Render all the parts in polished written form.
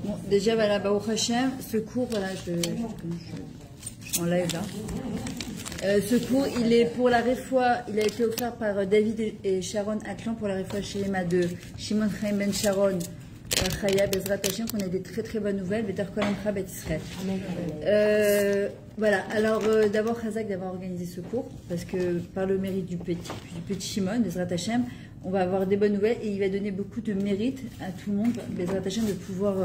Bon, déjà, voilà, Baruch Hashem, ce cours, voilà, je m'enlève là. Ce cours, il est pour la réfoua, il a été offert par David et Sharon Atlan pour la réfoua Shelema de Shimon Chaim Ben Sharon, Chaya Bezrat Hashem, qu'on a des très très bonnes nouvelles, Betar Kol Amcha Bet Israël. Voilà, alors d'abord Chazak d'avoir organisé ce cours, parce que par le mérite du petit Shimon, Bezrat Hashem, on va avoir des bonnes nouvelles et il va donner beaucoup de mérite à tout le monde, Bezrat Hashem, de pouvoir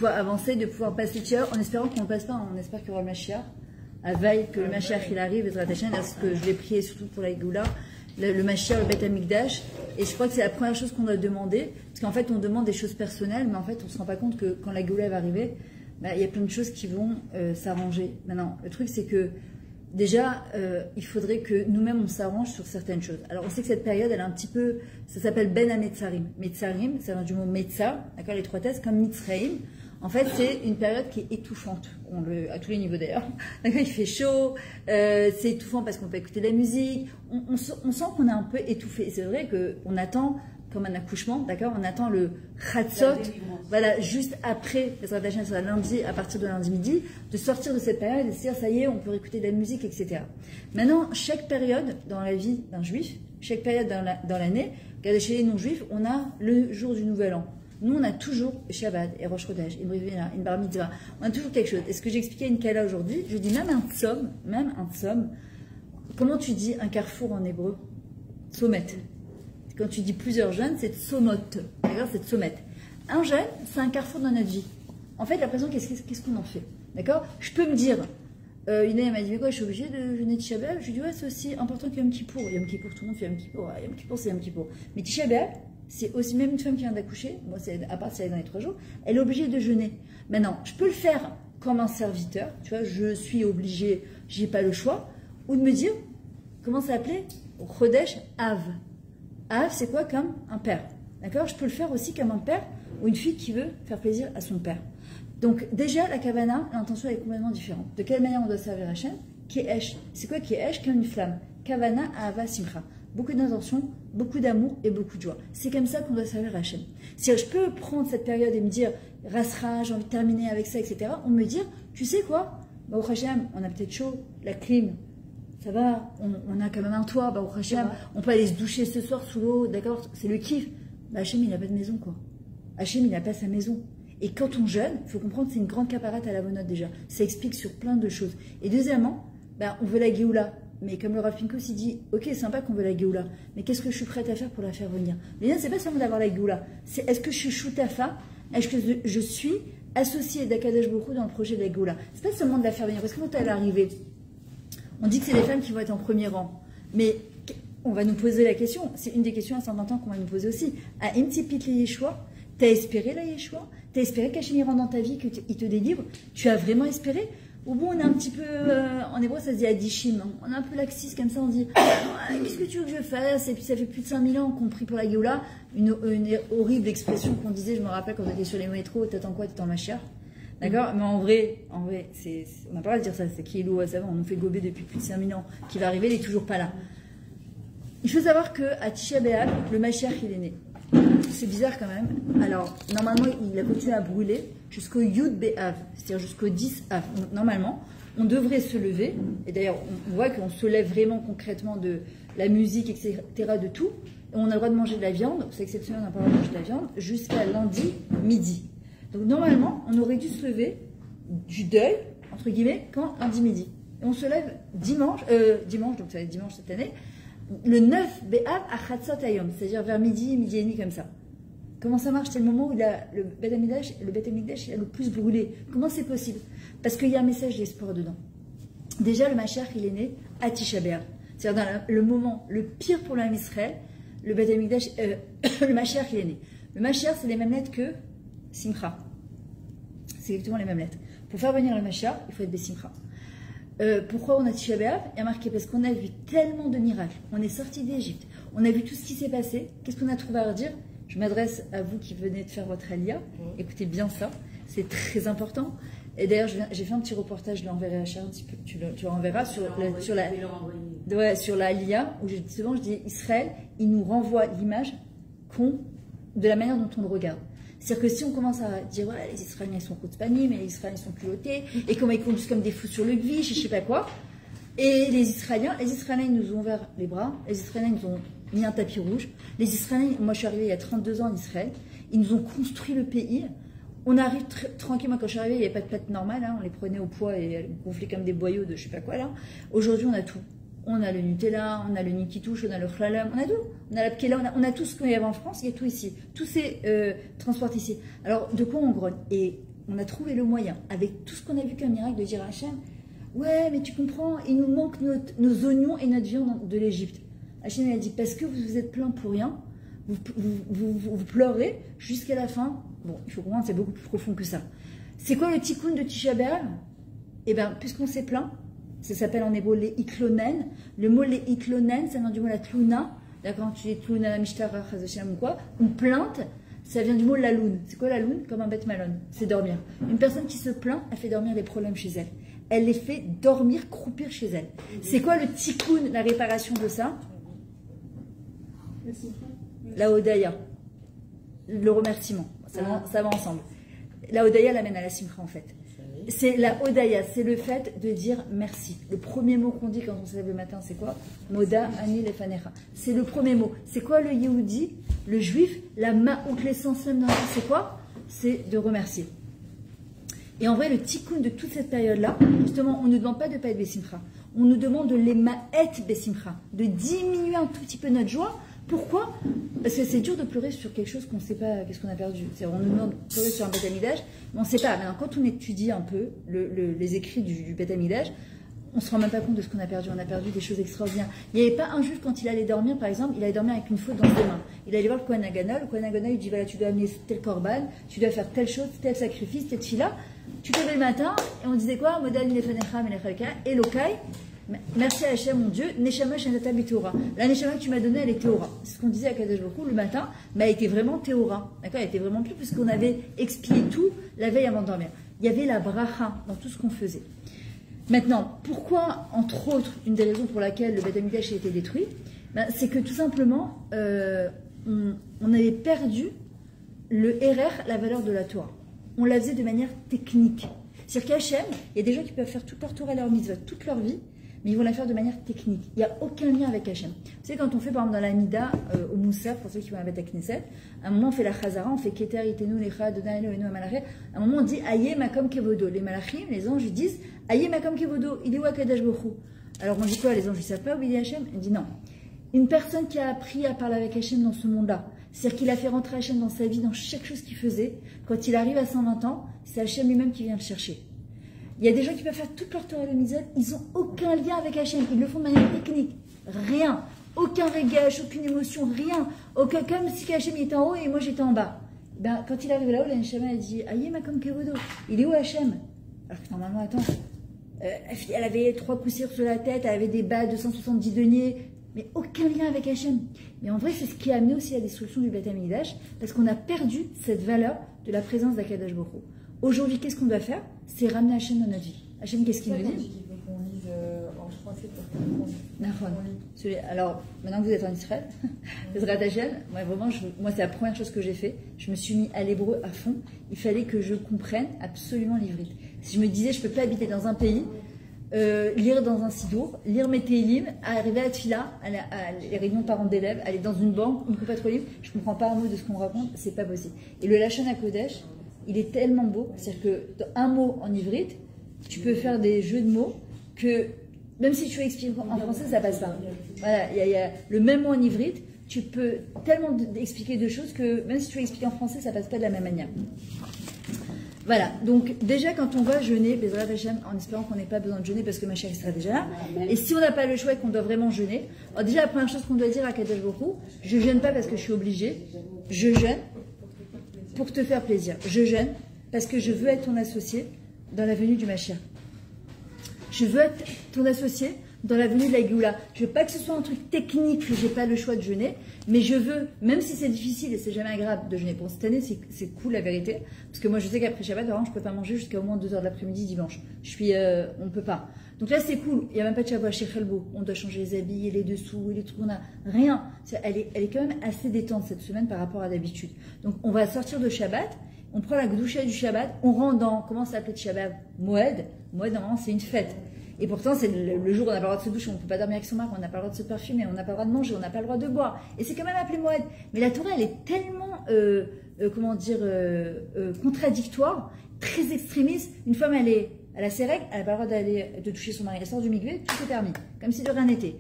avancer, de pouvoir passer Tchèque, en espérant qu'on ne passe pas, on espère qu'il y aura le Mashiach. À veille que le Mashiach il arrive, Bezrat Hashem, parce que je l'ai prié surtout pour la Géoula, le Mashiach, le Beth Amikdash, et je crois que c'est la première chose qu'on doit demander, parce qu'en fait on demande des choses personnelles, mais en fait on se rend pas compte que quand la Géoula va arriver, il y a plein de choses qui vont s'arranger. Maintenant, le truc c'est que déjà, il faudrait que nous-mêmes on s'arrange sur certaines choses. Alors on sait que cette période, elle est un petit peu, ça s'appelle Ben HaMetzarim. Metzarim, ça vient du mot Metza, d'accord, les trois tests, comme Mitzraim. En fait, c'est une période qui est étouffante, à tous les niveaux d'ailleurs. Il fait chaud, c'est étouffant parce qu'on peut écouter de la musique, on sent qu'on est un peu étouffé. C'est vrai qu'on attend, comme un accouchement, d'accord, on attend le Chatzot, voilà, juste après, lundi, à partir de lundi midi, de sortir de cette période et de se dire, ça y est, on peut écouter de la musique, etc. Maintenant, chaque période dans la vie d'un juif, chaque période dans l'année, regardez, chez les non-juifs, on a le jour du Nouvel An. Nous, on a toujours Shabbat, et Rosh Chodesh, et Brivina, et Bar Mitzvah. On a toujours quelque chose. Et ce que j'expliquais à une Kala aujourd'hui, je dis même un tsom, comment tu dis un carrefour en hébreu? Tsomet. Quand tu dis plusieurs jeunes, c'est tsomot. D'accord, c'est tsomet. Un jeune, c'est un carrefour dans notre vie. En fait, la présent, qu'est-ce qu'on en fait? D'accord? Je peux me dire, une m'a dit, mais quoi, je suis obligée de jeûner Tisha B'Av? Je lui dis, ouais, c'est aussi important que Yom Kippour. Yom Kippour, tout le monde fait Yom Kippour. Ouais, Yom Kippour, c'est Yom Kippour. Mais Tisha B'Av, c'est aussi, même une femme qui vient d'accoucher, moi, à part si elle est dans les 3 jours, elle est obligée de jeûner. Maintenant, je peux le faire comme un serviteur, tu vois, je suis obligée, j'ai pas le choix, ou de me dire, comment ça s'appelait? Chodesh Av. Av, c'est quoi? Comme un père. D'accord? Je peux le faire aussi comme un père ou une fille qui veut faire plaisir à son père. Donc, déjà, la kavana, l'intention est complètement différente. De quelle manière on doit servir Hachem? Kiesh. C'est quoi Kiesh? Comme une flamme. Kavana, Ahava, Simcha. Beaucoup d'intention, beaucoup d'amour et beaucoup de joie. C'est comme ça qu'on doit servir Hachem. Si je peux prendre cette période et me dire, Rasra, j'ai envie de terminer avec ça, etc., on me dire, tu sais quoi? Bah, au Hachem, on a peut-être chaud, la clim, ça va, on a quand même un toit, bah, au Hachem, on peut aller se doucher ce soir sous l'eau, d'accord? C'est le kiff. Bah, Hachem, il n'a pas de maison, quoi. Hachem, il n'a pas sa maison. Et quand on jeûne, il faut comprendre que c'est une grande caparate à la bonne note déjà. Ça explique sur plein de choses. Et deuxièmement, bah, on veut la Géoula. Mais comme le Rav Pinkus, il dit, ok, c'est sympa qu'on veut la Géoula, mais qu'est-ce que je suis prête à faire pour la faire venir? Mais là, c'est pas seulement d'avoir la Géoula, c'est est-ce que je suis choutafa, est-ce que je suis associée d'Akadosh Baruch Hu dans le projet de la Géoula? C'est pas seulement de la faire venir, parce que quand elle est arrivée, on dit que c'est les femmes qui vont être en premier rang, mais on va nous poser la question, c'est une des questions à 120 ans qu'on va nous poser aussi. À Imtipit le Yeshua, t'as espéré la Yeshua? T'as espéré qu'Hachem rentre dans ta vie, qu'il te délivre? Tu as vraiment espéré? Ou bon, on est un petit peu, en hébreu ça se dit adishim, on est un peu laxiste comme ça, on dit qu'est-ce que tu veux que je fasse? Et puis ça fait plus de 5000 ans qu'on prie pour la Géoula, une horrible expression qu'on disait, je me rappelle quand on était sur les métros, t'attends quoi? T'attends ma chère. D'accord? Mais en vrai, on n'a pas le droit de dire ça, c'est qui est lourd, ça va, on nous fait gober depuis plus de 5000 ans, qui va arriver, il n'est toujours pas là. Il faut savoir qu'à Tisha B'Av, le Mashiach il est né. C'est bizarre quand même. Alors, normalement, il a continué à brûler jusqu'au Yud B'Av, c'est-à-dire jusqu'au 10 Av. Donc, normalement, on devrait se lever, et d'ailleurs, on voit qu'on se lève vraiment concrètement de la musique, etc., de tout, et on a le droit de manger de la viande, c'est exceptionnel, on n'a pas le droit de manger de la viande, jusqu'à lundi midi. Donc, normalement, on aurait dû se lever du deuil, entre guillemets, quand lundi midi. Et on se lève dimanche, donc ça va être dimanche cette année, le 9 B'Av à Chatzot Hayom, c'est-à-dire vers midi et demi comme ça. Comment ça marche? C'est le moment où le Beth Amikdash il a le plus brûlé. Comment c'est possible? Parce qu'il y a un message d'espoir dedans. Déjà, le Mashiach, il est né à Tisha B'Av. C'est-à-dire dans le moment le pire pour l'âme Israël, le Beth Amikdash, le Mashiach, il est né. Le Mashiach, c'est les mêmes lettres que Simcha. C'est exactement les mêmes lettres. Pour faire venir le Mashiach, il faut être Besimcha. Pourquoi on a Tisha B'Av? Il y a marqué parce qu'on a vu tellement de miracles. On est sorti d'Égypte. On a vu tout ce qui s'est passé. Qu'est-ce qu'on a trouvé à redire? Je m'adresse à vous qui venez de faire votre alia. Écoutez bien ça. C'est très important. Et d'ailleurs, j'ai fait un petit reportage, je l'enverrai à Charles, tu le renverras sur la alia, où souvent je dis Israël, il nous renvoie l'image de la manière dont on le regarde. C'est-à-dire que si on commence à dire ouais, les Israéliens ils sont chutzpanim, mais les Israéliens ils sont culottés, et comment ils conduisent comme des fous sur le gvish, et je sais pas quoi. Et les Israéliens ils nous ont ouvert les bras, les Israéliens ils nous ont mis un tapis rouge. Les Israéliens, moi je suis arrivée il y a 32 ans en Israël, ils nous ont construit le pays. On arrive tranquillement, quand je suis arrivée, il n'y avait pas de pâtes normales, hein, on les prenait au poids et elles gonflaient comme des boyaux de je sais pas quoi là. Aujourd'hui on a tout. On a le Nutella, on a le Nikitouche, on a le Chlalam, on a tout. On a la Pkela, on a tout ce qu'il y avait en France, il y a tout ici. Tout c'est transporté ici. Alors de quoi on grogne? Et on a trouvé le moyen, avec tout ce qu'on a vu comme miracle, de dire à Hachem, ouais mais tu comprends, il nous manque nos oignons et notre viande de l'Égypte. Hachem a dit, parce que vous vous êtes plaint pour rien, vous pleurez jusqu'à la fin. Bon, il faut comprendre, c'est beaucoup plus profond que ça. C'est quoi le tikkun de Tisha B'Av? Eh bien, puisqu'on s'est plaint, ça s'appelle en hébreu les iklonen. Le mot les iklonen, ça vient du mot la tluna. D'accord, tu dis tluna, mishtara, chazoshem ou quoi. Une plainte, ça vient du mot la loun. C'est quoi la loun? Comme un bête malone. C'est dormir. Une personne qui se plaint, elle fait dormir les problèmes chez elle. Elle les fait dormir, croupir chez elle. C'est quoi le tikkun, la réparation de ça? La Hodaya, le remerciement, ça va ensemble. La Hodaya l'amène à la Simcha en fait. C'est la Hodaya, c'est le fait de dire merci. Le premier mot qu'on dit quand on se lève le matin, c'est quoi? Moda ani lefanecha. C'est le premier mot. C'est quoi le Yehudi, le juif? La ma'ouk, l'essence même dans la vie, c'est quoi? C'est de remercier. Et en vrai, le tikkun de toute cette période-là, justement, on ne nous demande pas de ne pas être Bessimcha. On nous demande de les ma'et Bessimcha, de diminuer un tout petit peu notre joie. Pourquoi? Parce que c'est dur de pleurer sur quelque chose qu'on ne sait pas, qu'est-ce qu'on a perdu. On nous demande de pleurer sur un Beth Amidash, mais on ne sait pas. Maintenant, quand on étudie un peu les écrits du Beth Amidash, on ne se rend même pas compte de ce qu'on a perdu. On a perdu des choses extraordinaires. Il n'y avait pas un juif, quand il allait dormir, par exemple, il allait dormir avec une faute dans ses mains. Il allait voir le Kohen Hagana. Le Kohen Hagana, il dit, voilà, tu dois amener tel korban, tu dois faire telle chose, tel sacrifice, tel fila. Tu te levais le matin, et on disait quoi? Modal Nefenecha, Menechalka, Elokai. Merci à Hachem, mon Dieu, Neshama Shenata Bitora. La Neshama que tu m'as donnée, elle est Théora. C'est ce qu'on disait à Kadosh Baruch Hu le matin, mais elle était vraiment Théora. D'accord? Elle était vraiment plus, puisqu'on avait expliqué tout la veille avant de dormir. Il y avait la bracha dans tout ce qu'on faisait. Maintenant, pourquoi, entre autres, une des raisons pour laquelle le Beth Amikdash a été détruit, c'est que tout simplement, on avait perdu le RR, la valeur de la Torah. On la faisait de manière technique. C'est-à-dire qu'Hachem, il y a des gens qui peuvent faire toute leur Torah et leur mitzvah toute leur vie, mais ils vont la faire de manière technique. Il n'y a aucun lien avec Hachem. Vous savez, quand on fait, par exemple, dans la Mida, au Moussaf, pour ceux qui vont à Beth Knesset, à un moment, on fait la Chazara, on fait Keter, Itenu, Lecha, Dona, Elohenu, Amalachim. À un moment, on dit Aye, Makom, Kevodo. Les Malachim, les anges, ils disent Aye, Makom, Kevodo. Il est où Akadosh Baruch Hu? Alors, on dit quoi? Les anges, ils savent pas où il est Hachem? On dit non. Une personne qui a appris à parler avec Hachem dans ce monde-là, c'est-à-dire qu'il a fait rentrer Hachem dans sa vie, dans chaque chose qu'il faisait, quand il arrive à 120 ans, c'est Hachem lui-même qui vient le chercher. Il y a des gens qui peuvent faire toute leur Torah et le Mizot, ils n'ont aucun lien avec Hachem, ils le font de manière technique, rien, aucun régage, aucune émotion, rien, aucun, comme si Hachem était en haut et moi j'étais en bas. Ben, quand il arrive là-haut, la Neshama a dit Aïe Makom Kevodo, il est où Hachem? Alors que normalement, attends, elle avait 3 poussières sur la tête, elle avait des bas de 170 deniers, mais aucun lien avec Hachem. Mais en vrai, c'est ce qui a amené aussi à la destruction du Beth Amikdash, parce qu'on a perdu cette valeur de la présence d'Akadosh Baruch Hu. Aujourd'hui, qu'est-ce qu'on doit faire? C'est ramener Hachem dans notre vie. Hachem, qu'est-ce qu'il nous dit? Il veut qu'on lise en français pour qu'on Alors, maintenant que vous êtes en Israël, moi, c'est la première chose que j'ai fait. Je me suis mis à l'hébreu à fond. Il fallait que je comprenne absolument l'ivrit. Si je me disais, je ne peux pas habiter dans un pays, lire dans un sidour, lire mes télim, arriver à la tfila, à les réunions parents d'élèves, aller dans une banque, une coupe à 3 livres, je ne comprends pas un mot de ce qu'on raconte, c'est pas possible. Et le Lachon HaKodesh, il est tellement beau, c'est-à-dire que dans un mot en ivrite, tu peux faire des jeux de mots que, même si tu expliques en français, ça passe pas. Voilà, il y a le même mot en ivrite, tu peux tellement expliquer deux choses que, même si tu expliques en français, ça passe pas de la même manière. Voilà, donc déjà quand on va jeûner, Bezrat Hashem, en espérant qu'on n'ait pas besoin de jeûner parce que ma chérie sera déjà là, et si on n'a pas le choix et qu'on doit vraiment jeûner, alors déjà la première chose qu'on doit dire à Kadosh Baruch Hu, je jeûne pas parce que je suis obligée, je jeûne pour te faire plaisir. Je jeûne parce que je veux être ton associé dans la venue du Mashiach. Je veux être ton associé dans la venue de la Géoula. Je veux pas que ce soit un truc technique que j'ai pas le choix de jeûner, mais je veux, même si c'est difficile et c'est jamais agréable de jeûner. Pour cette année, c'est cool la vérité, parce que moi je sais qu'après Shabbat, je peux pas manger jusqu'à au moins 2 h de l'après-midi dimanche. On peut pas. Donc là, c'est cool. Il n'y a même pas de Shabbat chez Khelbo. On doit changer les habits, les dessous, les trucs. On a rien. Elle est quand même assez détente cette semaine par rapport à d'habitude. Donc, on va sortir de Shabbat. On prend la Gdoucha du Shabbat. On rentre dans, comment ça s'appelle Shabbat? Moed. Moed, normalement, c'est une fête. Et pourtant, c'est le jour où on n'a pas le droit de se doucher, on ne peut pas dormir avec son mari, on n'a pas le droit de se parfumer, on n'a pas le droit de manger, on n'a pas le droit de boire. Et c'est quand même appelé Moed. Mais la Torah, elle est tellement, contradictoire, très extrémiste. Une femme, elle a ses règles, elle n'a pas le droit de toucher son mari. Elle sort du mikvé, tout est permis. Comme si de rien n'était.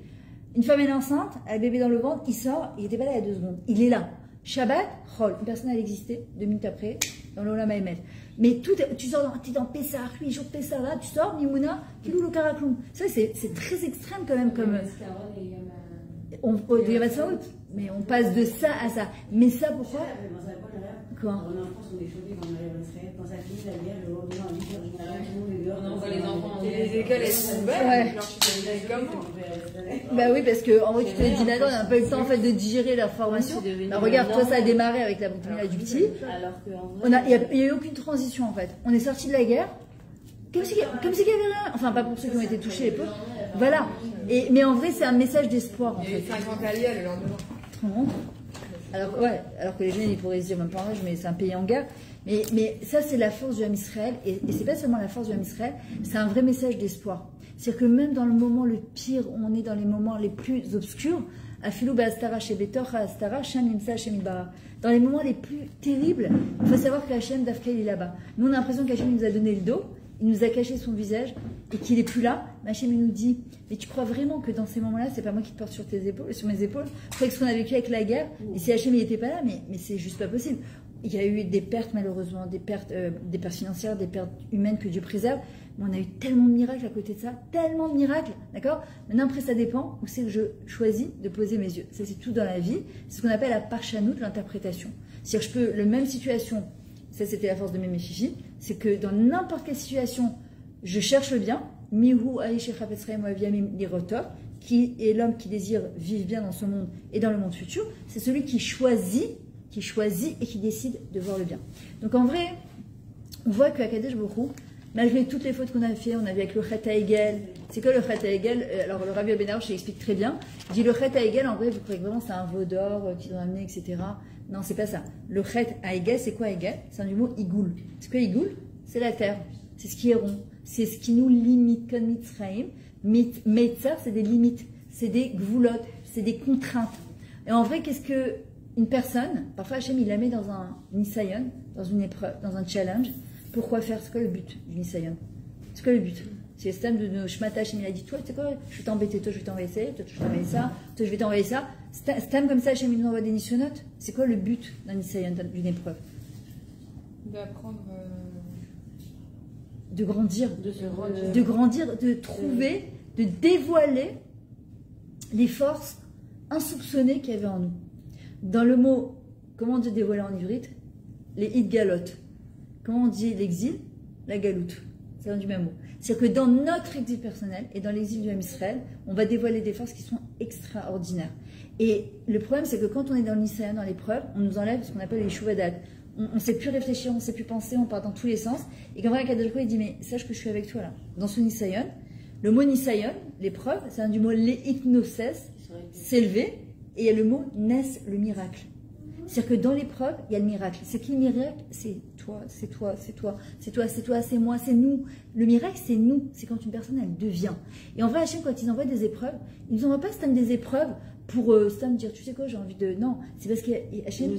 Une femme, elle est enceinte, elle a le bébé dans le ventre, il sort, il n'était pas là il y a 2 secondes. Il est là. Shabbat, Chol. Une personne, elle existait, 2 minutes après, dans l'Olam Haemet. Mais tu sors, tu es dans Pessah, 8 jours de Pessah, là, tu sors, Mimouna, Kilou, le Karakloum. Ça, c'est très extrême quand même. Comme, de Yom Ha'atzmaut. Mais on passe de ça à ça. Mais ça, pourquoi? Quoi? En France, on est choqués quand on arrive en Israël. Quand ça finit la guerre, le lendemain, à 8h du matin, tout le monde est dehors. On envoie les enfants. Les écoles, elles sont ouvertes. Bah oui, parce qu'en vrai, tu te dis, on n'a pas eu le temps en fait, de digérer leur formation. Bah, regarde, toi, ça a démarré avec la bouteille du petit. Il n'y a eu aucune transition en fait. On est sorti de la guerre. Comme si qu'il n'y avait rien. Enfin, pas pour ceux qui ont été touchés, les pauvres. Voilà. Mais en vrai, c'est un message d'espoir. En fait. 50 alliés le lendemain. Alors que les jeunes, ils pourraient se dire, même pas en âge, mais c'est un pays en guerre. Mais ça, c'est la force du Ham Israël. Et c'est pas seulement la force du Ham Israël, c'est un vrai message d'espoir. C'est-à-dire que même dans le moment le pire, où on est dans les moments les plus obscurs, Afilou Ba'astara Shebetor Ha'astara Shem Yimsa Shem Yibara. Dans les moments les plus terribles, il faut savoir que Hachem Dafka, il est là-bas. Nous, on a l'impression qu'Hachem nous a donné le dos, il nous a caché son visage et qu'il est plus là. Hachem, il nous dit, mais tu crois vraiment que dans ces moments-là, c'est pas moi qui te porte sur tes épaules, sur mes épaules? Je crois que ce qu'on a vécu avec la guerre, et si Hachem, il n'était pas là, mais c'est juste pas possible. Il y a eu des pertes, malheureusement, des pertes financières, des pertes humaines que Dieu préserve. Mais on a eu tellement de miracles à côté de ça, tellement de miracles, d'accord? Maintenant, après, ça dépend où c'est que je choisis de poser mes yeux. Ça, c'est tout dans la vie. C'est ce qu'on appelle la parchanout, l'interprétation. C'est-à-dire, je peux, la même situation, ça, c'était la force de Mémé Chichi, c'est que dans n'importe quelle situation, je cherche le bien. Mihu Aïchecha Petzraim Waviamim Lirotov, qui est l'homme qui désire vivre bien dans ce monde et dans le monde futur. C'est celui qui choisit et qui décide de voir le bien. Donc en vrai, on voit qu'à Kadesh Borou, malgré toutes les fautes qu'on a fait, on a vu avec le Chet HaEgel. C'est quoi le Chet HaEgel? Alors le Rabbi Benarouche explique très bien. Il dit le Chet HaEgel, en vrai, vous croyez que vraiment c'est un veau d'or qu'ils ont amené, etc. Non, c'est pas ça. Le Chet HaEgel, c'est quoi Hegel? C'est un du mot Igoul. C'est quoi Igoul? C'est la terre. C'est ce qui est rond. C'est ce qui nous limite comme Mitzraïm. Metzar, c'est des limites. C'est des gvoulottes. C'est des contraintes. Et en vrai, qu'est-ce que une personne, parfois Hachem, il la met dans un nisayon, dans une épreuve, dans un challenge. Pourquoi faire? C'est quoi le but du nisayon? C'est quoi le but? C'est le système de nos Shmata. Hachem, il a dit, toi, tu sais quoi, je vais t'embêter, toi, je vais t'envoyer ça, toi, je vais t'envoyer ça, toi, je vais t'envoyer ça. Système comme ça, Hachem, il nous envoie des nisyonotes. C'est quoi le but d'un nisayon, d'une épreuve? D'apprendre. De grandir. De grandir, de trouver, de dévoiler les forces insoupçonnées qu'il y avait en nous. Dans le mot, comment on dit dévoiler en ivrite? Les idgalotes. Comment on dit l'exil? La galoute. C'est du même mot. C'est-à-dire que dans notre exil personnel et dans l'exil du Ham Israël, on va dévoiler des forces qui sont extraordinaires. Et le problème, c'est que quand on est dans le Nisayon, dans l'épreuve, on nous enlève ce qu'on appelle les Shuvadat. On ne sait plus réfléchir, on ne sait plus penser, on part dans tous les sens. Et quand vrai, Kadosh il dit, mais sache que je suis avec toi là. Dans ce Nisayon, le mot Nisayon, l'épreuve, c'est un du mot leitnoses, s'élever. Et il y a le mot nes, le miracle. C'est-à-dire que dans l'épreuve, il y a le miracle. C'est qui le miracle? C'est toi, c'est toi, c'est toi, c'est toi, c'est toi, c'est moi, c'est nous. Le miracle, c'est nous. C'est quand une personne, elle devient. Et en vrai, Hachem, quand ils envoient des épreuves, ils ne nous envoient pas des épreuves pour dire, tu sais quoi, j'ai envie de... Non, c'est parce que Hachem,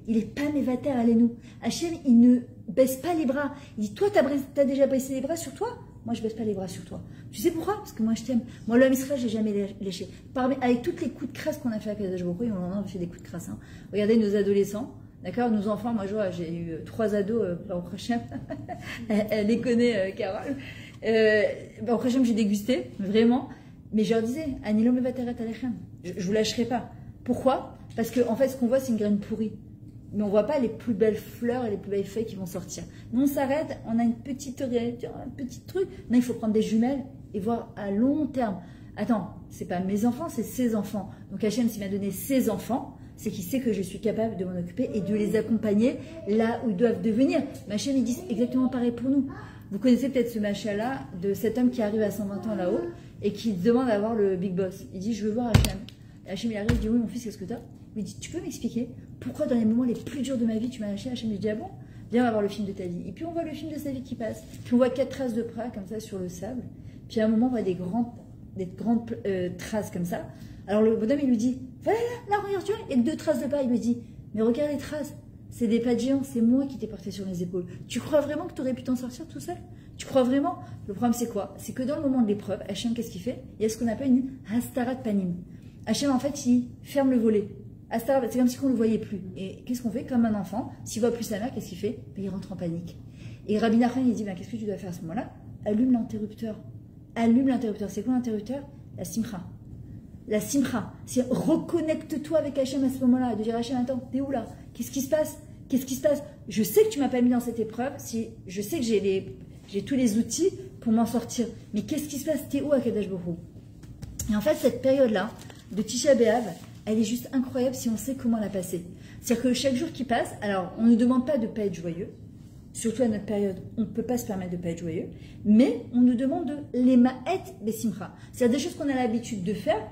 il est pas mévater, allez-nous. Hachem, il ne baisse pas les bras. Il dit, toi, t'as déjà baissé les bras sur toi? Moi, je ne baisse pas les bras sur toi. Tu sais pourquoi? Parce que moi, je t'aime. Moi, l'homme Israël, je n'ai jamais léché. Avec toutes les coups de crasse qu'on a fait à Kadosh Baruch Hu, on a fait des coups de crasse. Hein. Regardez nos adolescents, d'accord? Nos enfants, moi, j'ai eu 3 ados, au prochain. Elle les connaît, Carole. Au prochain, j'ai dégusté, vraiment. Mais je leur disais, Anilo mevateret alechem. Je ne vous lâcherai pas. Pourquoi? Parce qu'en fait, ce qu'on voit, c'est une graine pourrie. Mais on ne voit pas les plus belles fleurs et les plus belles feuilles qui vont sortir. Nous, on s'arrête, on a une petite réalité, un petit truc. Non, il faut prendre des jumelles et voir à long terme. Attends, c'est pas mes enfants, c'est ses enfants. Donc Hachem, s'il m'a donné ses enfants, c'est qu'il sait que je suis capable de m'en occuper et de les accompagner là où ils doivent devenir. Mais Hachem, il dit exactement pareil pour nous. Vous connaissez peut-être ce machin-là de cet homme qui arrive à 120 ans là-haut et qui demande à voir le Big Boss. Il dit, je veux voir Hachem. Et Hachem, il arrive, il dit, oui, mon fils, qu'est-ce que t'as? Il dit, tu peux m'expliquer pourquoi dans les moments les plus durs de ma vie, tu m'as lâché? Hachem lui dit, ah bon? Viens, on va voir le film de ta vie. Et puis on voit le film de sa vie qui passe. Puis on voit 4 traces de pas comme ça sur le sable. Puis à un moment, on voit des grandes traces comme ça. Alors le bonhomme, il lui dit, voilà, là, regarde, tu vois, il y a 2 traces de pas. Il lui dit, mais regarde les traces. C'est des pas de géants, c'est moi qui t'ai porté sur les épaules. Tu crois vraiment que tu aurais pu t'en sortir tout seul? Tu crois vraiment? Le problème, c'est quoi? C'est que dans le moment de l'épreuve, Hachem, qu'est-ce qu'il fait? Il y a ce qu'on appelle une hastarat panim. Hachem, en fait, il ferme le volet. Hastarat, c'est comme si on ne le voyait plus. Et qu'est-ce qu'on fait? Comme un enfant, s'il voit plus sa mère, qu'est-ce qu'il fait? Ben, il rentre en panique. Et Rabbi Nachman, il dit, ben, qu'est-ce que tu dois faire à ce moment-là? Allume l'interrupteur. Allume l'interrupteur. C'est quoi l'interrupteur? La simcha. La simcha. C'est reconnecte-toi avec Hachem à ce moment-là. De dire, Hachem, attends, t'es où là? Qu'est-ce qui se passe? Qu'est-ce qui se passe? Je sais que tu m'as pas mis dans cette épreuve. Si je sais que j'ai tous les outils pour m'en sortir. Mais qu'est-ce qui se passe? T'es où à Kadosh Baruch Hu? Et en fait, cette période-là de Tisha B'Av, elle est juste incroyable si on sait comment la passer. C'est-à-dire que chaque jour qui passe, alors on ne demande pas de ne pas être joyeux. Surtout à notre période, on ne peut pas se permettre de ne pas être joyeux. Mais on nous demande de l'ema'et besimcha. C'est-à-dire des choses qu'on a l'habitude de faire.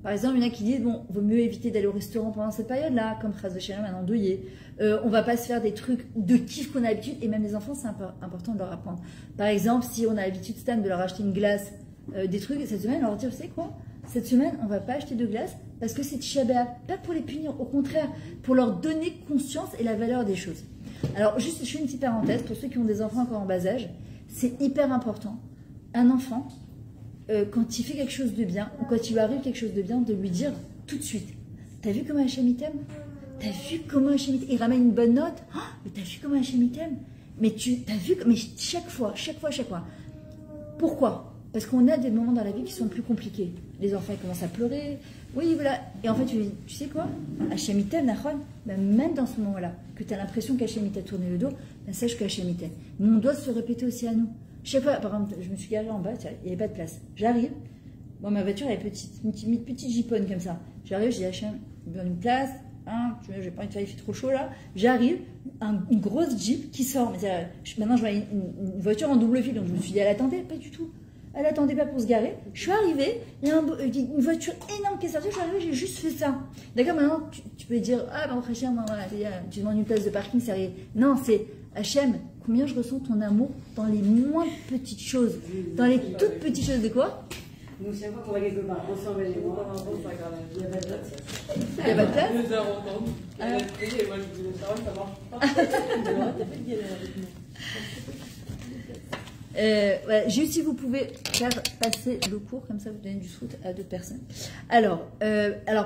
Par exemple, il y en a qui disent, bon, vaut mieux éviter d'aller au restaurant pendant cette période-là, comme Chas V'Shalom, un endeuillé. On va pas se faire des trucs de kiff qu'on a l'habitude, et même les enfants, c'est important de leur apprendre. Par exemple, si on a l'habitude, Stan, de leur acheter une glace, des trucs, cette semaine, on leur dire, vous savez quoi? Cette semaine, on va pas acheter de glace, parce que c'est Tisha B'Av. Pas pour les punir, au contraire, pour leur donner conscience et la valeur des choses. Alors, juste, je fais une petite parenthèse, pour ceux qui ont des enfants encore en bas âge, c'est hyper important. Un enfant, quand il fait quelque chose de bien, ou quand il lui arrive quelque chose de bien, de lui dire tout de suite, t'as vu comment Hachem t'aime? T'as vu comment Hachem t'aime? Il ramène une bonne note, oh, mais t'as vu comment Hachem t'aime? Mais t'as vu, mais chaque fois. Pourquoi? Parce qu'on a des moments dans la vie qui sont plus compliqués. Les enfants, ils commencent à pleurer, oui, voilà. Et en fait, tu sais quoi? Hachem t'aime, Nachon, même dans ce moment-là, que tu as l'impression qu'Hachem t'a tourné le dos, sache qu'Hachem t'aime. Mais on doit se répéter aussi à nous. Chaque fois, par exemple, je me suis garée en bas, il n'y avait pas de place. J'arrive, bon, ma voiture elle est petite, une petite jiponne comme ça. J'arrive, je dis Hachem, il me donne une place, hein, j'ai pas envie de faire, il fait trop chaud là. J'arrive, une grosse Jeep qui sort. Mais maintenant, je vois une voiture en double fil, donc je me suis dit, elle attendait, pas du tout. Elle attendait pas pour se garer. Je suis arrivée, il y a une voiture énorme qui est sortie, je suis arrivée, j'ai juste fait ça. D'accord, maintenant, tu peux dire, ah, ben, Hachem, voilà, tu demandes une place de parking, c'est rien. Non, c'est Hachem. Combien je ressens ton amour dans les moins petites choses, dans les toutes petites choses de quoi? Nous, chaque fois qu'on va quelque part, ensemble, les moi, il y a pas de place. Il n'y a pas de place? Je les ai entendus. Et moi, je dis, ça marche pas. Ouais, juste si vous pouvez faire passer le cours, comme ça vous donnez du soute à d'autres personnes. Alors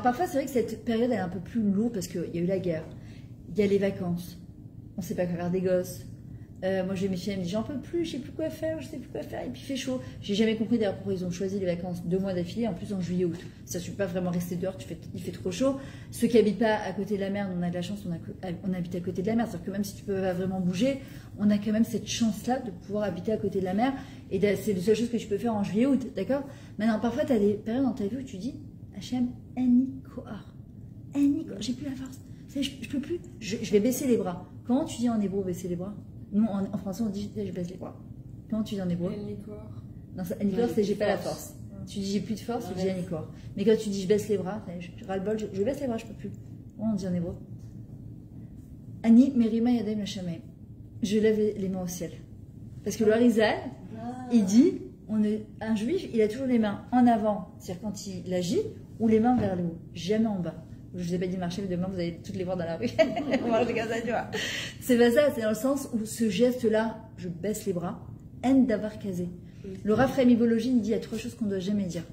parfois c'est vrai que cette période elle est un peu plus lourde parce qu'il y a eu la guerre, il y a les vacances, on ne sait pas quoi faire des gosses. Moi j'ai mes filles, elles me disent j'en peux plus, je sais plus quoi faire, et puis il fait chaud. J'ai jamais compris d'ailleurs pourquoi ils ont choisi les vacances 2 mois d'affilée, en plus en juillet-août. Ça ne suffit pas vraiment rester dehors, il fait trop chaud. Ceux qui habitent pas à côté de la mer, on a de la chance, on habite à côté de la mer, c'est-à-dire que même si tu peux pas vraiment bouger, on a quand même cette chance-là de pouvoir habiter à côté de la mer, et c'est la seule chose que tu peux faire en juillet-août, d'accord? Maintenant parfois tu as des périodes dans ta vie où tu dis Hachem, j'ai plus la force, je peux plus, je vais baisser les bras. Comment tu dis en hébreu baisser les bras? Nous, en français, on dit je baisse les bras. Comment tu dis en hébreu? Non, Anikor, c'est j'ai pas la force. Tu dis j'ai plus de force, tu dis Anikor. Mais quand tu dis je baisse les bras, je ras-le-bol, je baisse les bras, je peux plus. Comment on dit en hébreu? Ani merima yadayim l'shamayim. Je lève les mains au ciel. Parce que le Harizal, il dit un juif, il a toujours les mains en avant, c'est-à-dire quand il agit, ou les mains vers le haut, jamais en bas. Je ne vous ai pas dit marcher, mais demain vous allez toutes les voir dans la rue. C'est pas ça, c'est dans le sens où ce geste-là, je baisse les bras, en d'avar kazé. Le Rav Chaim Volojin dit il y a 3 choses qu'on ne doit jamais dire.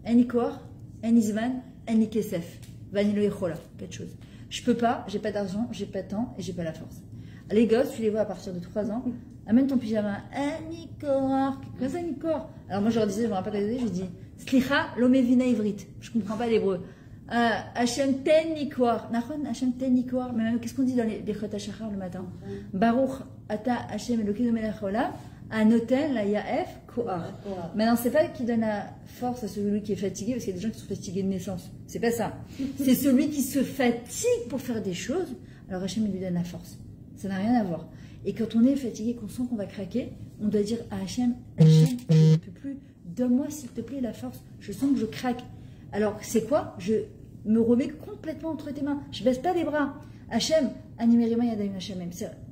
En ikor, en izman, en ikesef. Vanilo echola, 4 choses. Je peux pas, j'ai pas d'argent, j'ai pas de temps et j'ai pas la force. Les gosses, tu les vois à partir de 3 ans, amène ton pyjama, un ikor, qu'est-ce que c'est un ikor? Alors moi je leur disais, je me rappelle les idées, je dis, slicha lomevina ivrit. Je comprends pas l'hébreu. Hachem ten nikor. Nachon, Hachem ten nikor. Mais qu'est-ce qu'on dit dans les Chot HaShachar le matin? Baruch ata Hachem Elokeinu melech haolam anoten la yaef koar. Maintenant, c'est pas qui donne la force à celui qui est fatigué, parce qu'il y a des gens qui sont fatigués de naissance. C'est pas ça. C'est celui qui se fatigue pour faire des choses. Alors Hachem il lui donne la force. Ça n'a rien à voir. Et quand on est fatigué, qu'on sent qu'on va craquer, on doit dire à Hachem, Hachem, je ne peux plus, donne-moi s'il te plaît la force, je sens que je craque. Alors, c'est quoi? Je me remets complètement entre tes mains, je baisse pas les bras. Hachem, Animerima Yadayim Hachem,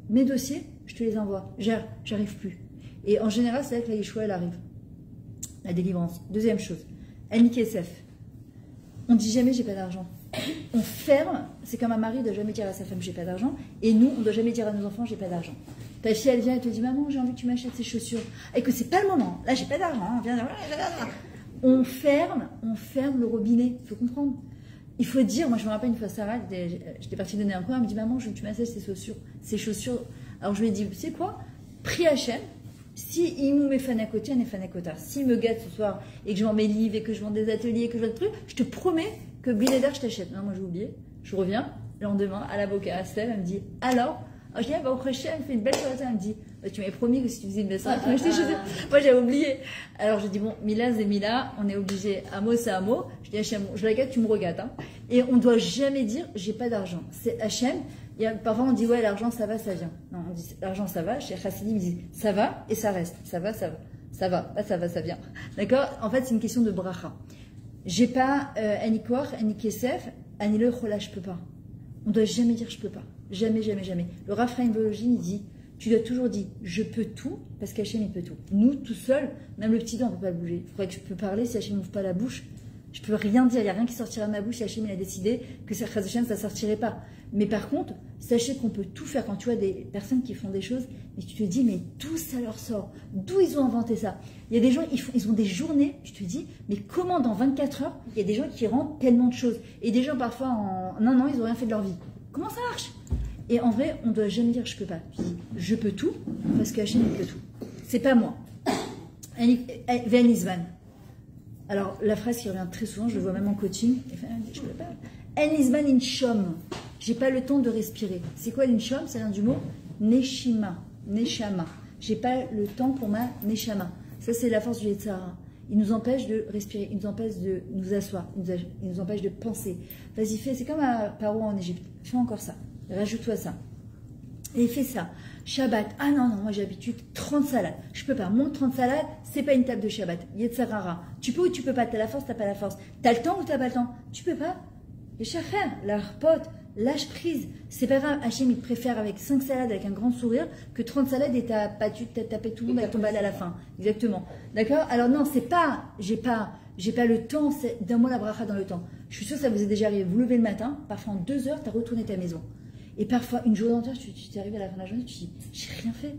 mes dossiers, je te les envoie, j'arrive plus. Et en général, c'est là que la Yeshua, elle arrive. La délivrance. Deuxième chose, Anikesef. On dit jamais j'ai pas d'argent. On ferme, c'est comme un mari ne doit jamais dire à sa femme j'ai pas d'argent, et nous, on ne doit jamais dire à nos enfants j'ai pas d'argent. Ta fille, elle vient et te dit maman, j'ai envie que tu m'achètes ces chaussures. Et que c'est pas le moment, là j'ai pas d'argent, on ferme le robinet, il faut comprendre. Il faut dire, moi je me rappelle une fois Sarah, j'étais partie donner un cours, elle me dit maman, je veux que tu m'achètes ces chaussures. Alors je lui ai dit, tu sais quoi, prie Hachem. Si il me met fanakoti, on est fanakota. S'il me gâte ce soir et que je vends mes livres et que je vends des ateliers et que je vends des trucs, je te promets que Biléder, je t'achète. Non, moi j'ai oublié. Je reviens le lendemain à l'avocat Astel, elle me dit alors je dis ah, bah, au prochain, elle me fait une belle soirée. Elle me dit bah, tu m'avais promis que si tu faisais une belle soirée, tu m'achetais des choses. Moi j'avais oublié. Alors je dis bon, Mila c'est Mila, on est obligé, un mot c'est un mot. Je dis Hachem, je la gâte, tu me regattes. Hein. Et on doit jamais dire j'ai pas d'argent. C'est Hachem. Parfois on dit ouais l'argent ça va, ça vient. Non, on dit l'argent ça va. Chez Chassidim ils disent ça va et ça reste. Ça va, ça va. Ça va, pas ça va, ça vient. D'accord? En fait c'est une question de bracha. J'ai pas Anikor, Anikesef, Anile Chola, je peux pas. On doit jamais dire je peux pas. Jamais, jamais, jamais. Le Raphaël Biologie il dit tu dois toujours dire je peux tout parce qu'Hachem il peut tout. Nous tout seuls, même le petit doigt on peut pas le bouger. Il faudrait que je peux parler si Hachem n'ouvre pas la bouche. Je peux rien dire, il n'y a rien qui sortira de ma bouche si Hachem il a décidé que ça ne sortirait pas. Mais par contre, sachez qu'on peut tout faire quand tu vois des personnes qui font des choses et tu te dis mais d'où ça leur sort? D'où ils ont inventé ça? Il y a des gens, ils ont des journées, tu te dis mais comment dans 24 heures, il y a des gens qui rendent tellement de choses. Et des gens parfois en un an, ils n'ont rien fait de leur vie. Comment ça marche? Et en vrai, on ne doit jamais dire je peux pas. Tu dis je peux tout parce que Hachem il peut tout. C'est pas moi. Venisvan. Alors, la phrase qui revient très souvent, je le vois même en coaching, je ne peux pas. Enisman inchom. J'ai pas le temps de respirer. C'est quoi l'inchom? Ça vient du mot neshima, neshama. J'ai pas le temps pour ma neshama. Ça, c'est la force du Yetzirah. Il nous empêche de respirer, il nous empêche de nous asseoir, il nous empêche de penser. Vas-y, fais, c'est comme à Paro en Égypte. Fais encore ça. Rajoute-toi ça. Et fais ça. Shabbat. Ah non, non, moi j'ai l'habitude 30 salades. Je peux pas. Mon 30 salades, c'est pas une table de Shabbat. Yetzirah. Tu peux ou tu peux pas. T'as la force, t'as pas la force. T'as le temps ou t'as pas le temps. Tu peux pas. Les chachers, la pote, lâche prise. C'est pas grave. Hachem, il préfère avec 5 salades avec un grand sourire que 30 salades et t'as tapé tout le monde avec ton bal à la fin. Exactement. D'accord? Alors non, c'est pas, j'ai pas le temps, donne-moi la bracha dans le temps. Je suis sûre que ça vous est déjà arrivé. Vous levez le matin, parfois en 2 heures, t'as retourné ta maison. Et parfois, une journée entière, tu t'es arrivé à la fin de la journée, tu te dis, j'ai rien fait.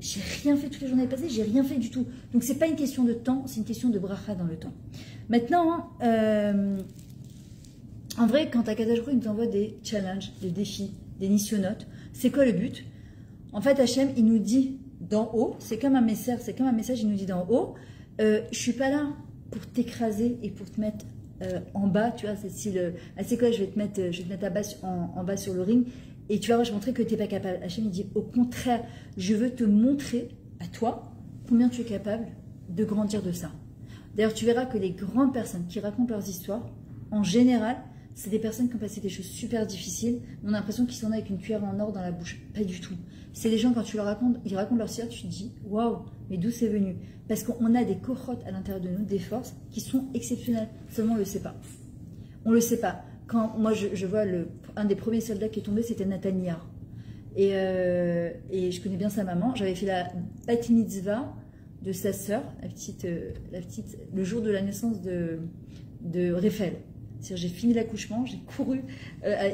J'ai rien fait toute la journée passée, j'ai rien fait du tout. Donc, c'est pas une question de temps, c'est une question de bracha dans le temps. Maintenant, en vrai, quand Akadosh Baruch Hu nous envoie des challenges, des défis, des nisyonotes, c'est quoi le but? En fait, Hachem, il nous dit d'en haut, c'est comme un message, il nous dit d'en haut, je suis pas là pour t'écraser et pour te mettre en bas, tu vois, c'est style, c'est quoi, je vais te mettre en bas sur le ring, et tu vas voir, je vais montrer que tu n'es pas capable. Hachem, il dit, au contraire, je veux te montrer à toi combien tu es capable de grandir de ça. D'ailleurs, tu verras que les grandes personnes qui racontent leurs histoires, en général, c'est des personnes qui ont passé des choses super difficiles, mais on a l'impression qu'ils sont là avec une cuillère en or dans la bouche. Pas du tout. C'est des gens, quand tu leur racontes, ils racontent leur histoire, tu te dis, waouh, mais d'où c'est venu? Parce qu'on a des cohortes à l'intérieur de nous, des forces qui sont exceptionnelles. Seulement, on ne le sait pas. On ne le sait pas. Quand moi, je vois un des premiers soldats qui est tombé, c'était Nathaniah. Et je connais bien sa maman. J'avais fait la bat mitzvah de sa sœur, le jour de la naissance de Raphaël. C'est-à-dire, j'ai fini l'accouchement, j'ai couru,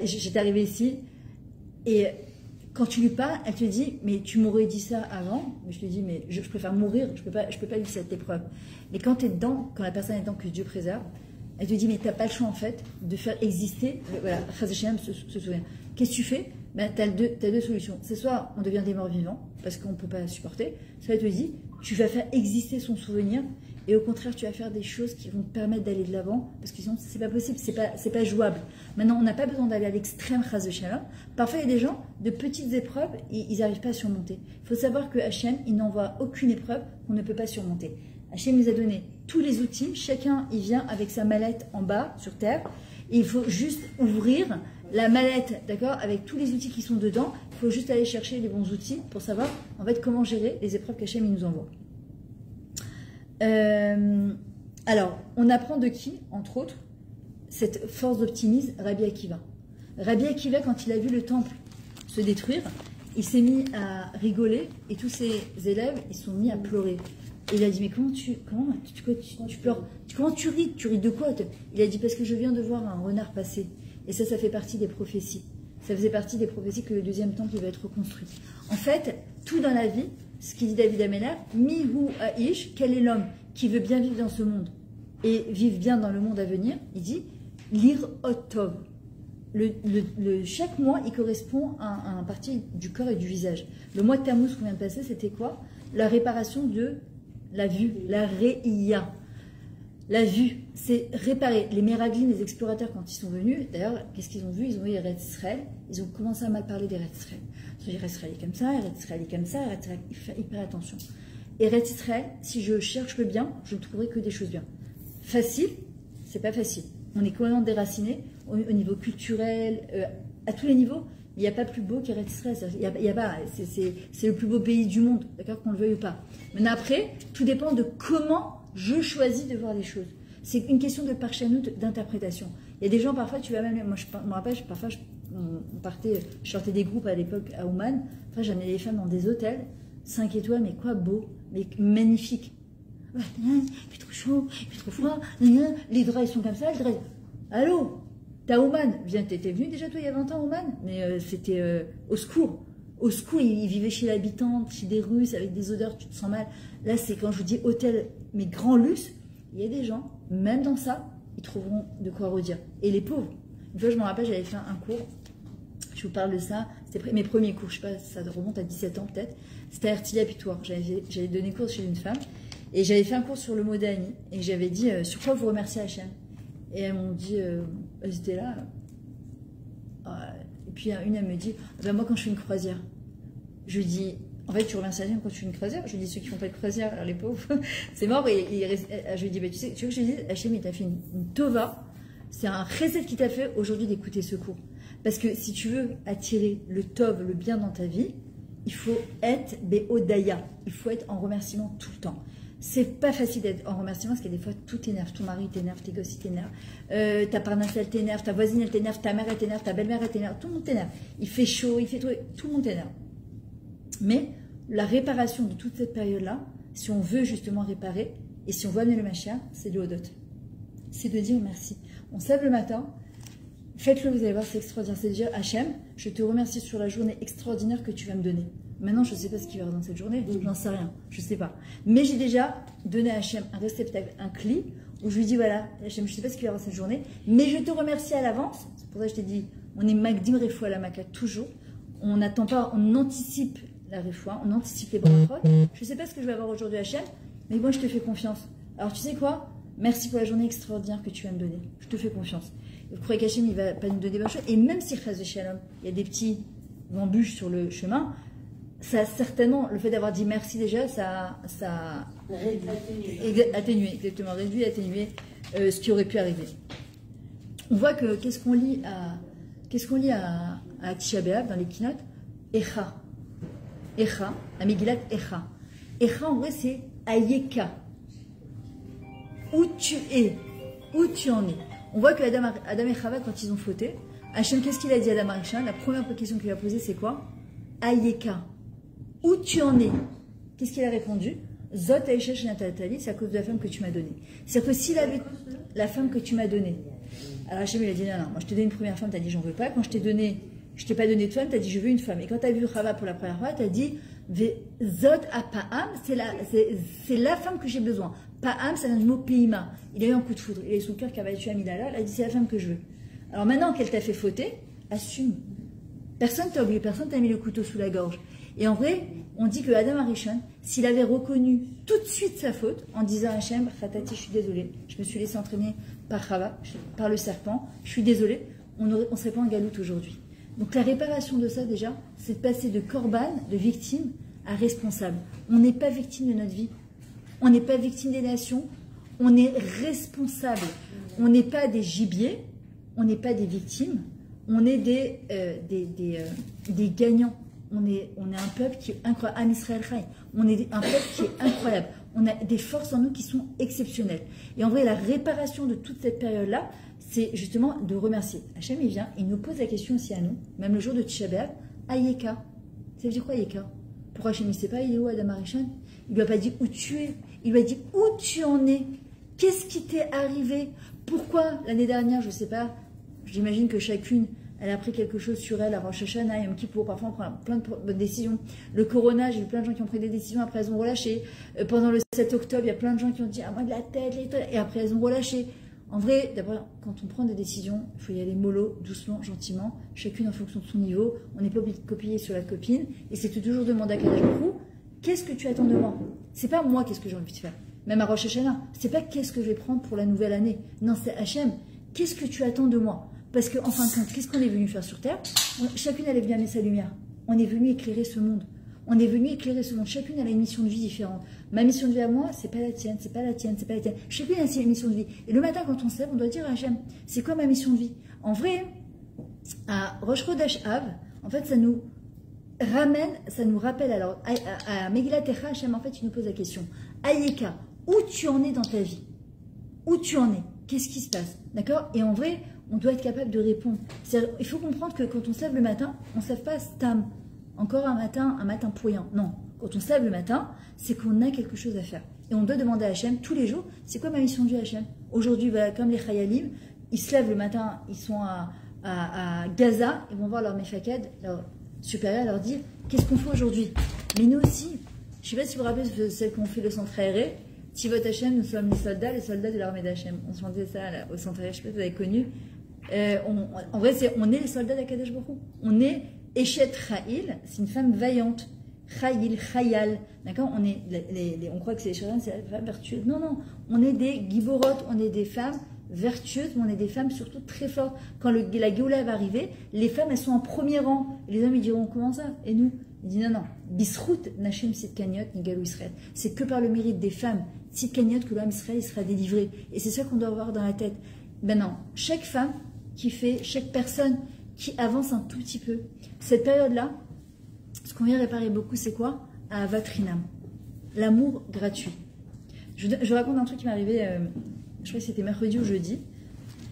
j'étais arrivée ici. Et quand tu lui parles, elle te dit, mais tu m'aurais dit ça avant. Mais je te dis, mais je préfère mourir, je peux pas vivre cette épreuve. Mais quand tu es dedans, quand la personne est dedans, que Dieu préserve, elle te dit, mais tu n'as pas le choix en fait de faire exister. Voilà, Chazéchem se souvient. Qu'est-ce que tu fais? Ben, tu as deux solutions. C'est soit on devient des morts vivants, parce qu'on ne peut pas supporter. Soit elle te dit, tu vas faire exister son souvenir, et au contraire, tu vas faire des choses qui vont te permettre d'aller de l'avant, parce que sinon, c'est pas possible, c'est pas jouable. Maintenant, on n'a pas besoin d'aller à l'extrême Chazéchem. Parfois, il y a des gens, de petites épreuves, ils n'arrivent pas à surmonter. Il faut savoir que Hachem, il n'envoie aucune épreuve qu'on ne peut pas surmonter. Hachem nous a donné tous les outils, chacun il vient avec sa mallette en bas, sur terre, et il faut juste ouvrir La mallette, d'accord, avec tous les outils qui sont dedans. Il faut juste aller chercher les bons outils pour savoir en fait comment gérer les épreuves qu'Hachem il nous envoie. Alors, on apprend de qui, entre autres, cette force d'optimisme, Rabbi Akiva. Rabbi Akiva, quand il a vu le temple se détruire, il s'est mis à rigoler et tous ses élèves, ils sont mis à pleurer. Et il a dit, mais comment tu pleures? Comment tu ris? Tu ris de quoi? Il a dit, parce que je viens de voir un renard passer. Et ça fait partie des prophéties. Ça faisait partie des prophéties que le deuxième temple va être reconstruit. En fait, tout dans la vie, ce qu'il dit David Ameller, Mihu Aish, quel est l'homme qui veut bien vivre dans ce monde et vivre bien dans le monde à venir? Il dit, Lir Otov. Chaque mois, il correspond à un parti du corps et du visage. Le mois de Tammuz qu'on vient de passer, c'était quoi? La réparation de la vue, la Re'iyah. La vue, c'est réparer. Les Méraglim, les explorateurs, quand ils sont venus, d'ailleurs, qu'est-ce qu'ils ont vu? Ils ont vu Eretz Israël. Ils ont commencé à mal parler d'Eretz Israël. Ils ont dit Eretz Israël est comme ça, Eretz Israël est comme ça, Eretz Israël, il fait hyper attention. Eretz Israël, si je cherche le bien, je ne trouverai que des choses bien. Facile, c'est pas facile. On est complètement déraciné au niveau culturel, à tous les niveaux. Il n'y a pas plus beau qu'Eretz Israël. C'est le plus beau pays du monde, d'accord, qu'on le veuille ou pas. Maintenant après, tout dépend de comment je choisis de voir les choses. C'est une question de parchanout, d'interprétation. Il y a des gens, parfois, tu vas même... Moi, je me rappelle, parfois, je sortais des groupes à l'époque à Ouman. Enfin, j'amenais les femmes dans des hôtels, 5 étoiles, mais quoi, beau, mais magnifique. Ouais, il fait trop chaud, il fait trop froid, les draps, ils sont comme ça, les draps... Allô, t'as Ouman? T'étais venu déjà, toi, il y a 20 ans, Ouman? Mais c'était au secours. Au secours, ils vivaient chez l'habitante, chez des Russes, avec des odeurs, tu te sens mal. Là, c'est quand je vous dis hôtel, mais grand luxe, il y a des gens, même dans ça, ils trouveront de quoi redire. Et les pauvres. Une fois, je me rappelle, j'avais fait un cours, je vous parle de ça, c'était mes premiers cours, je sais pas, ça remonte à 17 ans peut-être, c'était à Ertilia Pitoire. J'avais donné cours chez une femme, et j'avais fait un cours sur le mot d'Ani, et j'avais dit, sur quoi vous remerciez Hachem? Et elles m'ont dit, elles étaient là. Et puis une, elle me dit, ben moi quand je fais une croisière, je lui dis, en fait tu remercies Hachem quand tu fais une croisière? Je lui dis, ceux qui font pas de croisière, alors les pauvres, c'est mort. Et je lui dis, ben, tu veux que je te dise, Hachem il t'a fait une tova, c'est un reset qui t'a fait aujourd'hui d'écouter ce cours. Parce que si tu veux attirer le tov, le bien dans ta vie, il faut être be'odaya, il faut être en remerciement tout le temps. C'est pas facile d'être en remerciement parce que des fois tout t'énerve, ton mari t'énerve, tes gosses t'énervent, ta parnasse elle t'énerve, ta voisine elle t'énerve, ta mère elle t'énerve, ta belle-mère elle t'énerve, tout le monde t'énerve. Il fait chaud, il fait tout le monde t'énerve. Mais la réparation de toute cette période-là, si on veut justement réparer et si on veut amener le Mashiach, c'est le Hodot. C'est de dire merci. On se lève le matin, faites-le, vous allez voir, c'est extraordinaire. C'est de dire Hachem, je te remercie sur la journée extraordinaire que tu vas me donner. Maintenant, je ne sais pas ce qu'il va y avoir dans cette journée, j'en sais rien, je ne sais pas. Mais j'ai déjà donné à Hachem un réceptacle, un cli, où je lui dis voilà, Hachem, je ne sais pas ce qu'il va y avoir dans cette journée, mais je te remercie à l'avance. C'est pour ça que je t'ai dit, on est Magdim Refoua la Maka toujours. On n'attend pas, on anticipe la Refoua, on anticipe les brachot. Je ne sais pas ce que je vais avoir aujourd'hui Hachem, mais moi je te fais confiance. Alors tu sais quoi? Merci pour la journée extraordinaire que tu vas me donner. Je te fais confiance. Vous croyez qu'Hachem, il ne va pas nous donner des bonnes choses? Et même si Chas de Shalom, il y a des petits embûches sur le chemin, ça certainement, le fait d'avoir dit merci déjà, ça atténué, exactement, réduit, atténué ce qui aurait pu arriver. On voit que qu'est-ce qu'on lit à Tisha B'Av dans les Kinot? Echa, la Megillat Echa. Echa en vrai c'est Ayeka. Où tu es, où tu en es. On voit que Adam et Chava, quand ils ont fauté, Hachem, qu'est-ce qu'il a dit à Adam Arishon? La première question qu'il a posée, c'est quoi? Ayeka. Où tu en es? Qu'est-ce qu'il a répondu? Zot Aisha Shenatali, c'est à cause de la femme que tu m'as donnée. C'est-à-dire que s'il avait la femme que tu m'as donnée, alors Hachem il a dit non, moi je t'ai donné une première femme, t'as dit j'en veux pas. Quand je t'ai pas donné de femme, t'as dit je veux une femme. Et quand t'as vu Chava pour la première fois, t'as dit Zot Apa'am, c'est la femme que j'ai besoin. Pa'am, ça vient du mot Peima. Il a eu un coup de foudre. Il a eu son cœur qui avait tué Amidala. Il a dit c'est la femme que je veux. Alors maintenant qu'elle t'a fait fauter, assume. Personne t'a oublié, personne t'a mis le couteau sous la gorge. Et en vrai, on dit que Adam Arishon, s'il avait reconnu tout de suite sa faute, en disant à Hachem, Khatati, je suis désolé, je me suis laissé entraîner par Chava, par le serpent, je suis désolé, on ne serait pas en galoute aujourd'hui. Donc la réparation de ça déjà, c'est de passer de korban, de victime, à responsable. On n'est pas victime de notre vie, on n'est pas victime des nations, on est responsable. On n'est pas des gibiers, on n'est pas des victimes, on est des gagnants. On est un peuple qui est incroyable. Am Israël Chai. On est un peuple qui est incroyable. On a des forces en nous qui sont exceptionnelles. Et en vrai, la réparation de toute cette période-là, c'est justement de remercier. Hachem, il vient, il nous pose la question aussi à nous, même le jour de Tisha B'Av, Ayeka. Ça veut dire quoi, Ayeka? Pourquoi Hachem, il ne sait pas, il est où, Adam Arishon? Il ne lui a pas dit où tu es. Il lui a dit où tu en es. Qu'est-ce qui t'est arrivé? Pourquoi l'année dernière, je ne sais pas, j'imagine que chacune, elle a pris quelque chose sur elle à Rosh Hashanah, Yom Kippour, parfois on prend plein de décisions. Le Corona, j'ai vu plein de gens qui ont pris des décisions, après elles ont relâché. Pendant le 7 octobre, il y a plein de gens qui ont dit « Ah, moi de la tête, et après elles ont relâché. En vrai, d'abord, quand on prend des décisions, il faut y aller mollo, doucement, gentiment, chacune en fonction de son niveau. On n'est pas obligé de copier sur la copine. Et c'est toujours demander à Kadosh Baruch Hu, qu'est-ce que tu attends de moi? C'est pas moi, qu'est-ce que j'ai envie de faire. Même à Rosh Hashanah, c'est pas qu'est-ce que je vais prendre pour la nouvelle année. Non, c'est Hachem, qu'est-ce que tu attends de moi? Parce qu'en fin de compte, qu'est-ce qu'on est venu faire sur Terre? Chacune, elle est venue amener sa lumière. On est venu éclairer ce monde. On est venu éclairer ce monde. Chacune, elle a une mission de vie différente. Ma mission de vie à moi, c'est pas la tienne, c'est pas la tienne, c'est pas la tienne. Chacune a une mission de vie. Et le matin, quand on se lève, on doit dire à Hachem, c'est quoi ma mission de vie? En vrai, à Rosh Chodesh Av, en fait, ça nous ramène, ça nous rappelle, alors, à Megillat Echa, Hachem, en fait, il nous pose la question. Ayeka, où tu en es dans ta vie? Où tu en es? Qu'est-ce qui se passe? D'accord? Et en vrai, on doit être capable de répondre. Il faut comprendre que quand on se lève le matin, on ne se lève pas stam. Encore un matin pour rien. Non. Quand on se lève le matin, c'est qu'on a quelque chose à faire. Et on doit demander à Hachem tous les jours, c'est quoi ma mission de vie, Hachem? Aujourd'hui, voilà, comme les Chayalim, ils se lèvent le matin, ils sont à Gaza, ils vont voir leur Mefaked, leur supérieur, leur dire, qu'est-ce qu'on fait aujourd'hui? Mais nous aussi, je ne sais pas si vous vous rappelez de celle qu'on fait le centre aéré, Tivot Hachem, nous sommes les soldats de l'armée d'Hachem. On se chantait ça là, au centre aéré, je ne sais pas si vous avez connu. En vrai, on est les soldats d'Akadosh Baruch Hu. On est Eshet Cha'il, c'est une femme vaillante. Cha'il, Chayal, d'accord? On croit que c'est les chrétiens, c'est la femme vertueuse. Non, non, on est des Giborot, on est des femmes vertueuses, mais on est des femmes surtout très fortes. Quand la Géoula va arriver, les femmes, elles sont en premier rang. Et les hommes, ils diront, comment ça? Et nous? Il dit non, non. Bisrout, Nachem, Sitkaniot, Nigalou Israël. C'est que par le mérite des femmes, Sitkaniot, que l'homme Israël sera délivré. Et c'est ça qu'on doit avoir dans la tête. Ben non, chaque femme qui fait, chaque personne qui avance un tout petit peu. Cette période-là, ce qu'on vient réparer beaucoup, c'est quoi? Ahavat Chinam. L'amour gratuit. Je raconte un truc qui m'est arrivé, je crois que c'était mercredi ou jeudi.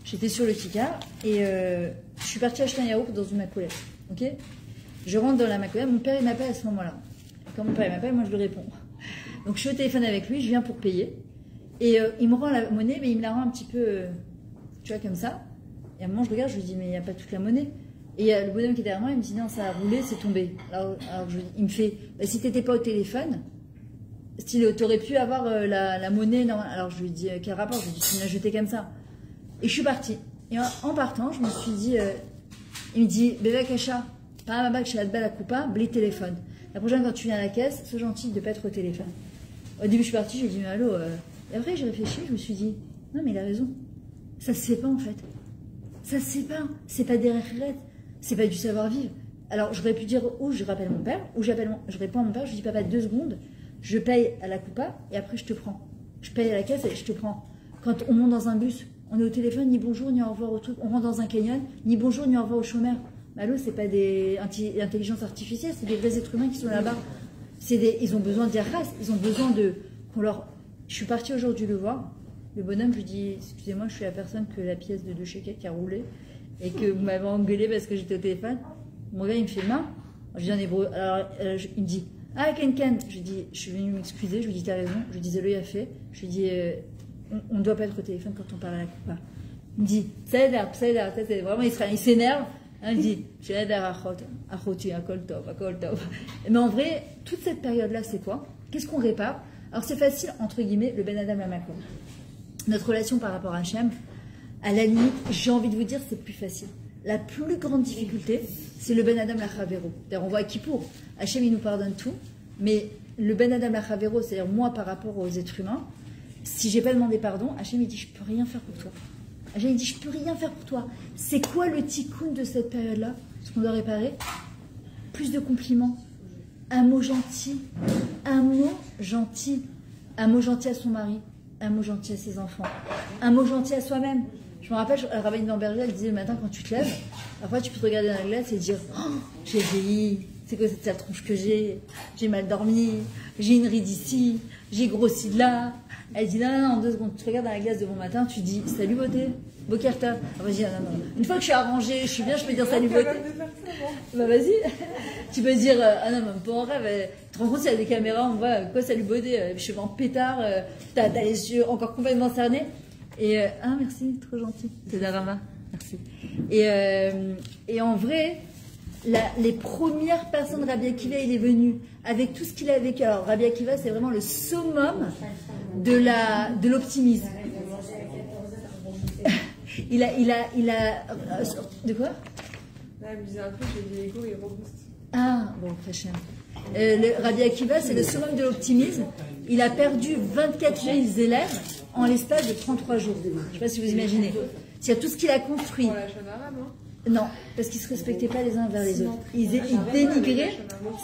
J'étais sur le Kika et je suis partie acheter un yaourt dans une macolette. Ok? Je rentre dans la macolette, mon père il m'appelle à ce moment-là. Quand mon père m'appelle, moi je lui réponds. Donc je suis au téléphone avec lui, je viens pour payer. Et il me rend la monnaie, mais il me la rend un petit peu, tu vois, comme ça. Et à un moment, je regarde, je lui dis, mais il n'y a pas toute la monnaie. Et le bonhomme qui est derrière moi, il me dit, non, ça a roulé, c'est tombé. Alors il me fait, bah, si tu n'étais pas au téléphone, tu aurais pu avoir la monnaie normale. Alors je lui dis, quel rapport? Je lui dis, tu me l'as jeté comme ça. Et je suis partie. Et en partant, je me suis dit, il me dit, Bébé Kacha, pas ma bague chez la balle à coupa, blé téléphone. La prochaine fois, quand tu viens à la caisse, sois gentil de ne pas être au téléphone. Au début, je suis partie, je lui ai dit, mais allô. Et après, j'ai réfléchi, je me suis dit, non, mais il a raison. Ça se sait pas, en fait. Ça se sait pas. C'est pas des regrets. C'est pas du savoir-vivre. Alors, j'aurais pu dire, ou je rappelle mon père, ou je réponds à mon père, je dis, papa, 2 secondes, je paye à la coupa, et après, je te prends. Je paye à la caisse et je te prends. Quand on monte dans un bus, on est au téléphone, ni bonjour, ni au revoir au truc. On rentre dans un canyon, ni bonjour, ni au revoir au chômeur. Allô, c'est pas des intelligences artificielles, c'est des vrais êtres humains qui sont là-bas. Ils ont besoin de dire race, ils ont besoin de qu'on leur. Je suis partie aujourd'hui le voir. Le bonhomme, je lui dis, excusez-moi, je suis la personne que la pièce de 2 shekels qui a roulé et que vous m'avez engueulé parce que j'étais au téléphone. Mon gars, il me fait main. Je dis en hébreu. Alors, il me dit, ah, Ken. Je dis, je suis venue m'excuser. Je lui dis, t'as raison. Je lui dis, Zélo, il a fait. Je lui dis, on ne doit pas être au téléphone quand on parle à la coupa. Il me dit, ça vraiment, il s'énerve. Il dit, mais en vrai, toute cette période-là, c'est quoi? Qu'est-ce qu'on répare? Alors c'est facile, entre guillemets, le Ben Adam la Makom. Notre relation par rapport à Hachem, à la limite, j'ai envie de vous dire, c'est plus facile. La plus grande difficulté, c'est le Ben Adam la Chavero. D'ailleurs, on voit à Kippour, Hachem, il nous pardonne tout, mais le Ben Adam la Chavero, c'est-à-dire moi par rapport aux êtres humains, si j'ai pas demandé pardon, Hachem, il dit, je peux rien faire pour toi. Hachem, il dit, je peux rien faire pour toi. C'est quoi le tikkun de cette période-là? Ce qu'on doit réparer? Plus de compliments. Un mot gentil. Un mot gentil. Un mot gentil à son mari. Un mot gentil à ses enfants. Un mot gentil à soi-même. Je me rappelle, Rabbi Lamberger, elle disait le matin quand tu te lèves, parfois tu peux te regarder dans la glace et dire oh, j'ai vieilli, c'est quoi cette sale tronche que j'ai mal dormi, j'ai une ride ici, j'ai grossi de là. Elle dit non, en 2 secondes, tu te regardes dans la glace de bon matin, tu dis salut beauté, Bokerta. Ah, vas-y, non. Une fois que je suis arrangée, je suis bien, je peux dire salut beauté. Bah vas-y, tu peux dire ah non, même pas en rêve. Tu te rends compte s'il y a des caméras, on voit quoi salut beauté, cheveux en pétard, t'as les yeux encore complètement cernés. Et ah merci, trop gentil, c'est Darama, merci. Et en vrai, les premières personnes, Rabbi Akiva, il est venu avec tout ce qu'il a vécu. Alors Rabbi Akiva, c'est vraiment le summum de l'optimisme. il a de quoi? Là, elle me disait un truc, j'ai dit ego et robuste. Ah bon, très cher. Le Rabbi Akiva, c'est le summum de l'optimisme. Il a perdu 24 000 élèves en l'espace de 33 jours. Je ne sais pas si vous imaginez. C'est tout ce qu'il a construit. Non, parce qu'ils ne se respectaient pas les uns vers les autres. Ils dénigraient,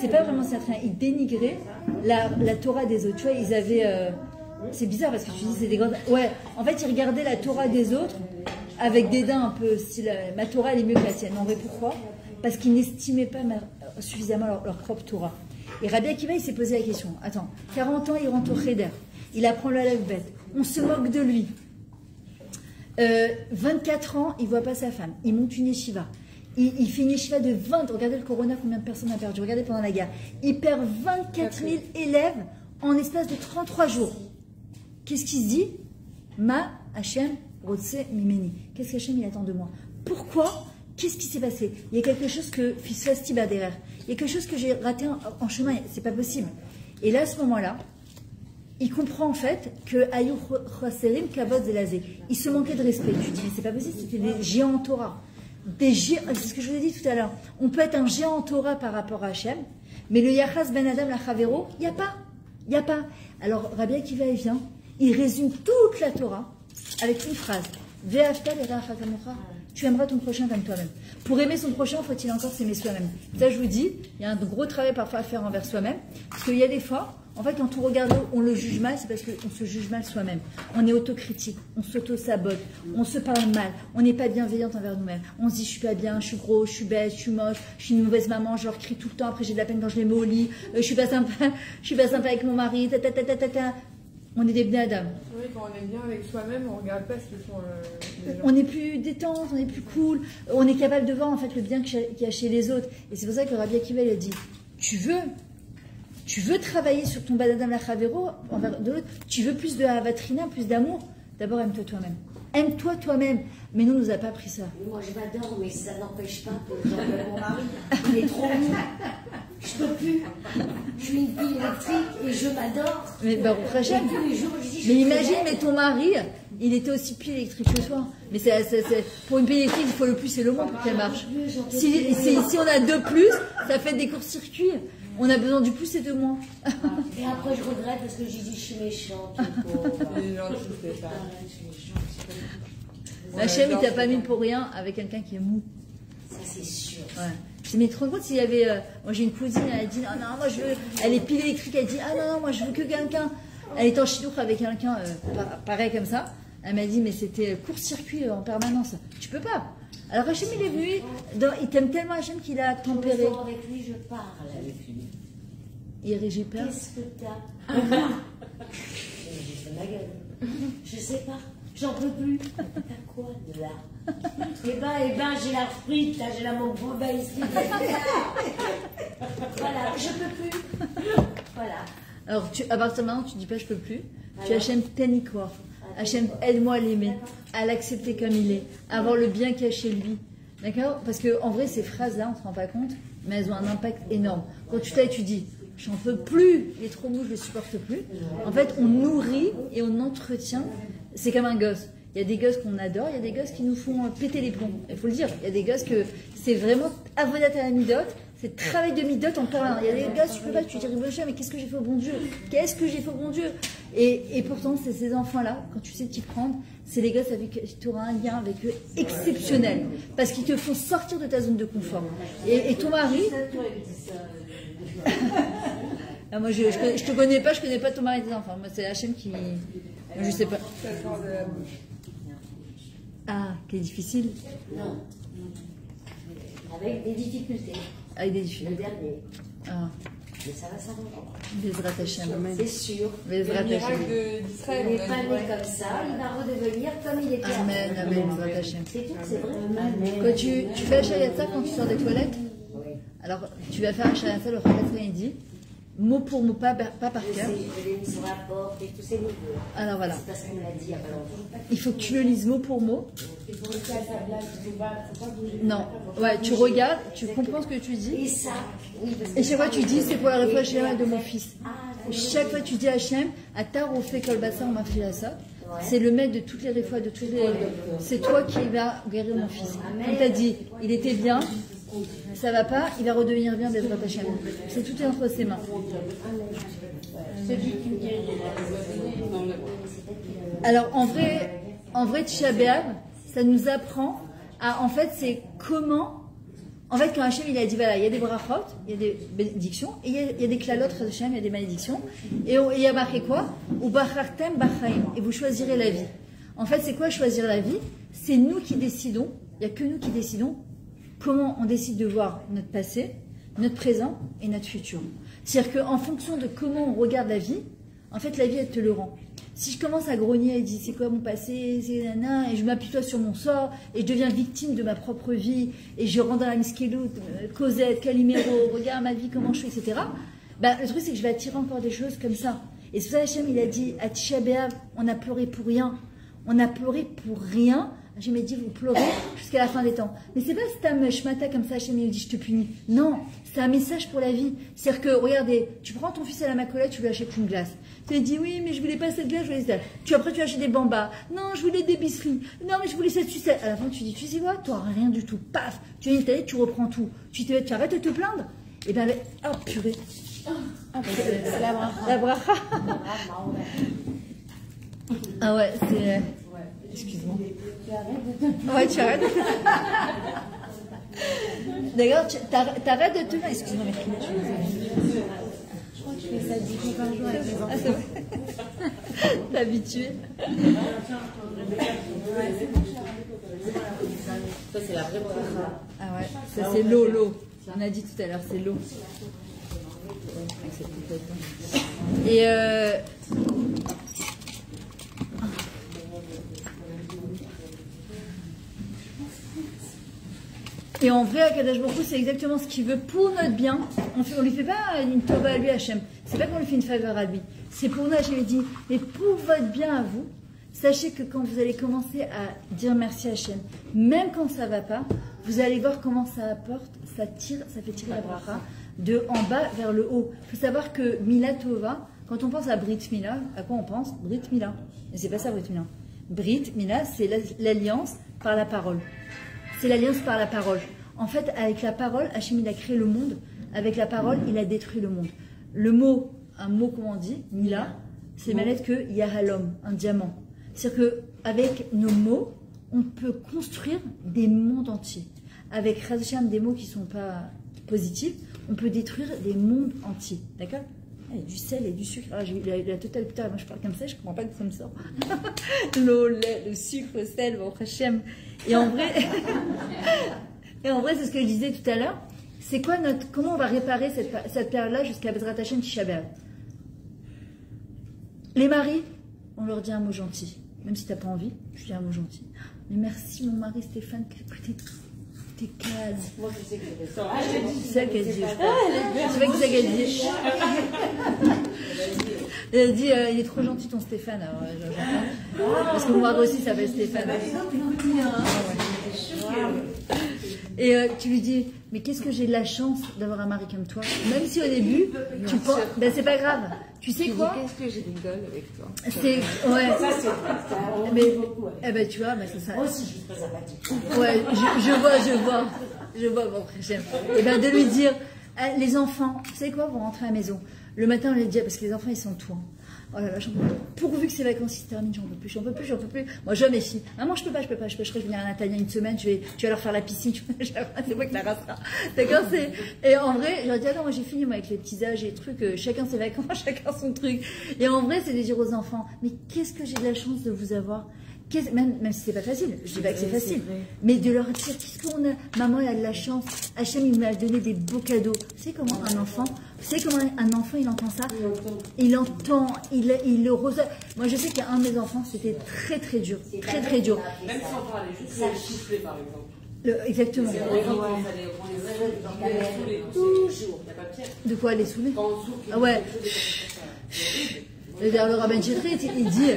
c'est pas vraiment certain, ils dénigraient la Torah des autres. Tu vois, ils avaient. C'est bizarre parce que tu dis c'est des grandes. Ouais, en fait, ils regardaient la Torah des autres avec dédain un peu, style ma Torah elle est mieux que la tienne. Mais en vrai, pourquoi? Parce qu'ils n'estimaient pas suffisamment leur propre Torah. Et Rabbi Akiva, il s'est posé la question. Attends, 40 ans, il rentre au Cheder. Il apprend le Aleph-Bet. On se moque de lui. 24 ans, il ne voit pas sa femme. Il monte une yeshiva. Il fait une yeshiva de 20. Regardez le corona, combien de personnes a perdu. Regardez pendant la guerre. Il perd 24 000 élèves en l'espace de 33 jours. Qu'est-ce qu'il se dit? Ma Hachem Rotse Mimeni. Qu'est-ce qu'Hachem il attend de moi? Pourquoi? Qu'est-ce qui s'est passé? Il y a quelque chose que Fisfasti derrière. Il y a quelque chose que j'ai raté en chemin. C'est pas possible. Et là, à ce moment-là, il comprend en fait que Ayou Choserim Kavod Zelazé. Il se manquait de respect. Tu dis, mais c'est pas possible, c'était des géants en Torah. Des géants, c'est ce que je vous ai dit tout à l'heure. On peut être un géant en Torah par rapport à Hachem, mais le Yachas Ben Adam la Chavero, il n'y a pas. Il n'y a pas. Alors Rabbi Akiva, il vient, il résume toute la Torah avec une phrase. Ve'afta l'eracha kamocha. Tu aimeras ton prochain comme toi-même. Pour aimer son prochain, faut-il encore s'aimer soi-même. Ça, je vous dis, il y a un gros travail parfois à faire envers soi-même. Parce qu'il y a des fois, en fait, quand on regarde, on le juge mal, c'est parce qu'on se juge mal soi-même. On est autocritique, on s'auto-sabote, on se parle mal, on n'est pas bienveillante envers nous-mêmes. On se dit, je suis pas bien, je suis gros, je suis bête, je suis moche, je suis une mauvaise maman, je leur crie tout le temps, après j'ai de la peine quand je les mets au lit, je suis pas sympa avec mon mari, ta. On est des bnei Adam. Oui, quand on est bien avec soi-même, on ne regarde pas ce qu'ils font les gens. On est plus détente, on est plus cool, on est capable de voir en fait le bien qu'il y a chez les autres. Et c'est pour ça que Rabbi Akiva il a dit, tu veux travailler sur ton Badadam la Chavero envers de l'autre, tu veux plus de Havatrina, plus d'amour, d'abord aime-toi toi-même. Aime-toi toi-même. Mais nous, on nous a pas appris ça. Moi, je m'adore, mais ça n'empêche pas que mon mari, il est trop mou. Je peux plus. Je suis une pile électrique et je m'adore. Mais Baruch Hashem. Mais imagine, mais ton mari, il était aussi pile électrique que toi. Mais pour une pile électrique, il faut le plus et le moins pour qu'elle marche. Si on a 2 plus, ça fait des courts-circuits. On a besoin du plus et de moins. Et après, je regrette parce que j'ai dit, je suis méchante. Les gens, c'est ça. Hachem, il t'a pas mis pour rien avec quelqu'un qui est mou. Ça, c'est sûr. Ouais. Je dis, mais tu te rends compte s'il y avait. Moi, j'ai une cousine, elle a dit, non, moi, je veux. Elle est pile électrique, elle dit, ah non, moi, je veux que quelqu'un. Elle est en chidouk avec quelqu'un pareil comme ça. Elle m'a dit, mais c'était court-circuit en permanence. Tu peux pas. Alors, Hachem, il est venu. Il t'aime tellement, Hachem, qu'il a tempéré. Avec lui, je parle avec lui. Il régit pas. Qu'est-ce que t'as? J'ai fait ma gueule. Je sais pas. J'en peux plus. T'as quoi de là? Eh ben, j'ai la frite, là, j'ai la mauvaise. Voilà, je peux plus. Voilà. Alors, à partir de maintenant, tu dis pas je peux plus. Tu Hachem, t'aimes quoi? Hachem, aide-moi à l'aimer, à l'accepter comme il est, à avoir le bien qu'il y a chez lui. D'accord? Parce qu'en vrai, ces phrases-là, on ne se rend pas compte, mais elles ont un impact énorme. Quand tu dis, j'en peux plus, il est trop mou, je ne le supporte plus. En fait, on nourrit et on entretient. C'est comme un gosse. Il y a des gosses qu'on adore, il y a des gosses qui nous font péter les plombs. Il faut le dire. Il y a des gosses que c'est vraiment avodat à la midote. C'est travail de midote en permanence. Il y a des gosses, tu peux pas, tu te dis, mais qu'est-ce que j'ai fait au bon Dieu? Qu'est-ce que j'ai fait au bon Dieu? Et pourtant, c'est ces enfants-là, quand tu sais t'y prendre, c'est les gosses avec qui tu auras un lien avec eux exceptionnel. Parce qu'ils te font sortir de ta zone de confort. Et ton mari. Ah, moi, je te connais pas ton mari et tes enfants. Moi, c'est Hachem qui. Je sais pas. Ah, qui est difficile. Non. Avec des difficultés. Avec des Le difficultés. dernier. Ah, Mais ça va s'arranger. Bezrat Hashem. C'est sûr. Bezrat Le miracle Hashem. d'Israël. Il n'est pas né comme ça, il va redevenir comme il était avant. Amen, amen, Bezrat Hashem. C'est tout, c'est vrai. Amen. Quand tu fais Hachayatza quand tu sors des toilettes, Oui. alors tu vas faire Hachayatza le Chametz midi, mot pour mot, pas par Je sais, cœur. je l'ai mis sur la porte et tous ces niveaux. Alors voilà, C'est parce qu'on me l'a dit il y a pas longtemps. il faut que tu le lises mot pour mot. Il faut rester à sa place, il faut pas bouger. Non, ouais, tu regardes, tu comprends ce que tu dis. Et ça, oui, parce Et chaque fois tu dis, c'est pour la réflexion de mon fils. Ah, Chaque fois tu dis Hachem, Atar au fait kolbassa on m'a fait la ça. C'est le maître de toutes les réfois, de toutes les. C'est toi qui vas guérir mon fils. Comme tu as dit, il était bien, ça va pas, il va redevenir bien Bezrat Hashem. C'est tout est entre ses mains. C'est lui qui me guérit. Alors en vrai Tisha B'Av, ça nous apprend à, en fait, c'est comment. En fait, quand Hachem il a dit voilà, il y a des brachot, il y a des bénédictions, et il y a des klalot Hachem, il y a des malédictions, et il y a marqué quoi? Ou bachartem bachaim, et vous choisirez la vie. En fait, c'est quoi choisir la vie? C'est nous qui décidons, il n'y a que nous qui décidons comment on décide de voir notre passé, notre présent et notre futur. C'est-à-dire qu'en fonction de comment on regarde la vie, en fait, la vie, elle te le rend. Si je commence à grogner et dire c'est quoi mon passé, c'est nana, et je m'apitoie sur mon sort, et je deviens victime de ma propre vie, et je rentre dans la miskéloute, Cosette, Calimero, regarde ma vie, comment je fais, etc. Ben, le truc, c'est que je vais attirer encore des choses comme ça. Et c'est pour ça Hachem, il a dit à Tisha B'Av, on a pleuré pour rien. On a pleuré pour rien. Hachem m'a dit, vous pleurez jusqu'à la fin des temps. Mais c'est pas Stam Shmata comme ça, Hachem il dit, je te punis. Non, c'est un message pour la vie. C'est-à-dire que, regardez, tu prends ton fils à la macolette, tu lui achètes une glace. Tu lui dis, oui, mais je voulais pas cette glace, je voulais cette. Après, tu achètes des bambas. Non, je voulais des biscuits. Non, mais je voulais cette sucette. À la fin, tu dis, tu sais quoi, toi, rien du tout. Paf, tu viens d'installer, tu reprends tout. Tu arrêtes de te plaindre. Et bien, oh, purée. C'est la bracha. La bracha. Ah ouais, c'est. Excuse-moi. Ouais, tu arrêtes. D'ailleurs, t'arrêtes de te faire. Excuse-moi, mais Je crois que je fais ça 10 fois par jour avec les enfants. ah, c'est vrai. T'es habitué. ça, c'est la vraie bracha. Ah ouais, ça c'est l'eau. On a dit tout à l'heure, c'est l'eau. Et Et en vrai, Akadosh Baruch Hu, c'est exactement ce qu'il veut pour notre bien. On lui fait pas une tova à lui, Hachem. C'est pas qu'on lui fait une faveur à lui. C'est pour nous, Hachem, il dit, mais pour votre bien à vous, sachez que quand vous allez commencer à dire merci à Hachem, même quand ça va pas, vous allez voir comment ça apporte, ça fait tirer la bracha de en bas vers le haut. Il faut savoir que Mila Tova, quand on pense à Brit Mila, à quoi on pense? Brit Mila. Mais c'est pas ça, Brit Mila. Brit Mila, c'est l'alliance par la parole. C'est l'alliance par la parole. En fait, avec la parole, Hachem, il a créé le monde. Avec la parole, il a détruit le monde. Le mot, un mot, comment on dit, Mila, c'est même lettre que Yahalom, un diamant. C'est-à-dire qu'avec nos mots, on peut construire des mondes entiers. Avec Hachem, des mots qui ne sont pas positifs, on peut détruire des mondes entiers. D'accord? Il y a du sel et du sucre. Ah, j'ai eu la totale, putain, moi je parle comme ça, je ne comprends pas que ça me sort. L'eau, le sucre, le sel, bon, Hachem. Et en vrai, c'est ce que je disais tout à l'heure. C'est quoi comment on va réparer cette période-là jusqu'à Bezrat Hashem Tisha B'Av? Les maris, on leur dit un mot gentil. Même si tu n'as pas envie, je dis un mot gentil. Mais merci mon mari Stéphane, t'es calme. Moi, je sais que c'est ça. C'est ça qu'elle dit. C'est vrai que c'est ça qu'elle dit. Elle dit, il est trop gentil ton Stéphane. Alors, j'entends. Parce que mon mari aussi s'appelle Stéphane. Et tu lui dis, mais qu'est-ce que j'ai de la chance d'avoir un mari comme toi. Même si au début, tu penses, ben c'est pas grave. Tu sais quoi? Qu'est-ce que j'ai rigole avec toi? C'est, ouais. Ça, c'est Mais, eh ben, tu vois, ben, c'est ça. moi aussi, je suis très sympathique. Ouais, je vois, bon, j'aime. Et ben, de lui dire, les enfants, vous savez quoi, vont rentrer à la maison. Le matin, on les dit, parce que les enfants, ils sont tout. Hein. Oh là là, j'en peux plus. Pourvu que ces vacances se terminent, j'en peux plus. Moi, je mes filles. Maman, je peux pas. Je serais venir à Nathalie une semaine, tu vas leur faire la piscine, c'est moi qui la rassera. D'accord, et en vrai, j'aurais dit, ah non, moi, j'ai fini, moi, avec les petits âges et les trucs, chacun ses vacances, chacun son truc. Et en vrai, c'est de dire aux enfants, mais qu'est-ce que j'ai de la chance de vous avoir? Même si c'est pas facile, je dis pas que c'est facile, mais de leur dire qu'est-ce qu'on a, maman elle a de la chance, Hachem il m'a donné des beaux cadeaux. Tu sais comment un enfant, il entend ça, il entend, il le reçoit. Moi je sais qu'il y a un de mes enfants, c'était très très dur, très très dur. Même sans parler, juste le souffler par exemple. Exactement. C'est vrai quand on les saouler, toujours. Il n'y a pas pire. De quoi les saouler? Quand on souffle, Ah ouais. D'ailleurs, le rabbin Chetri, il dit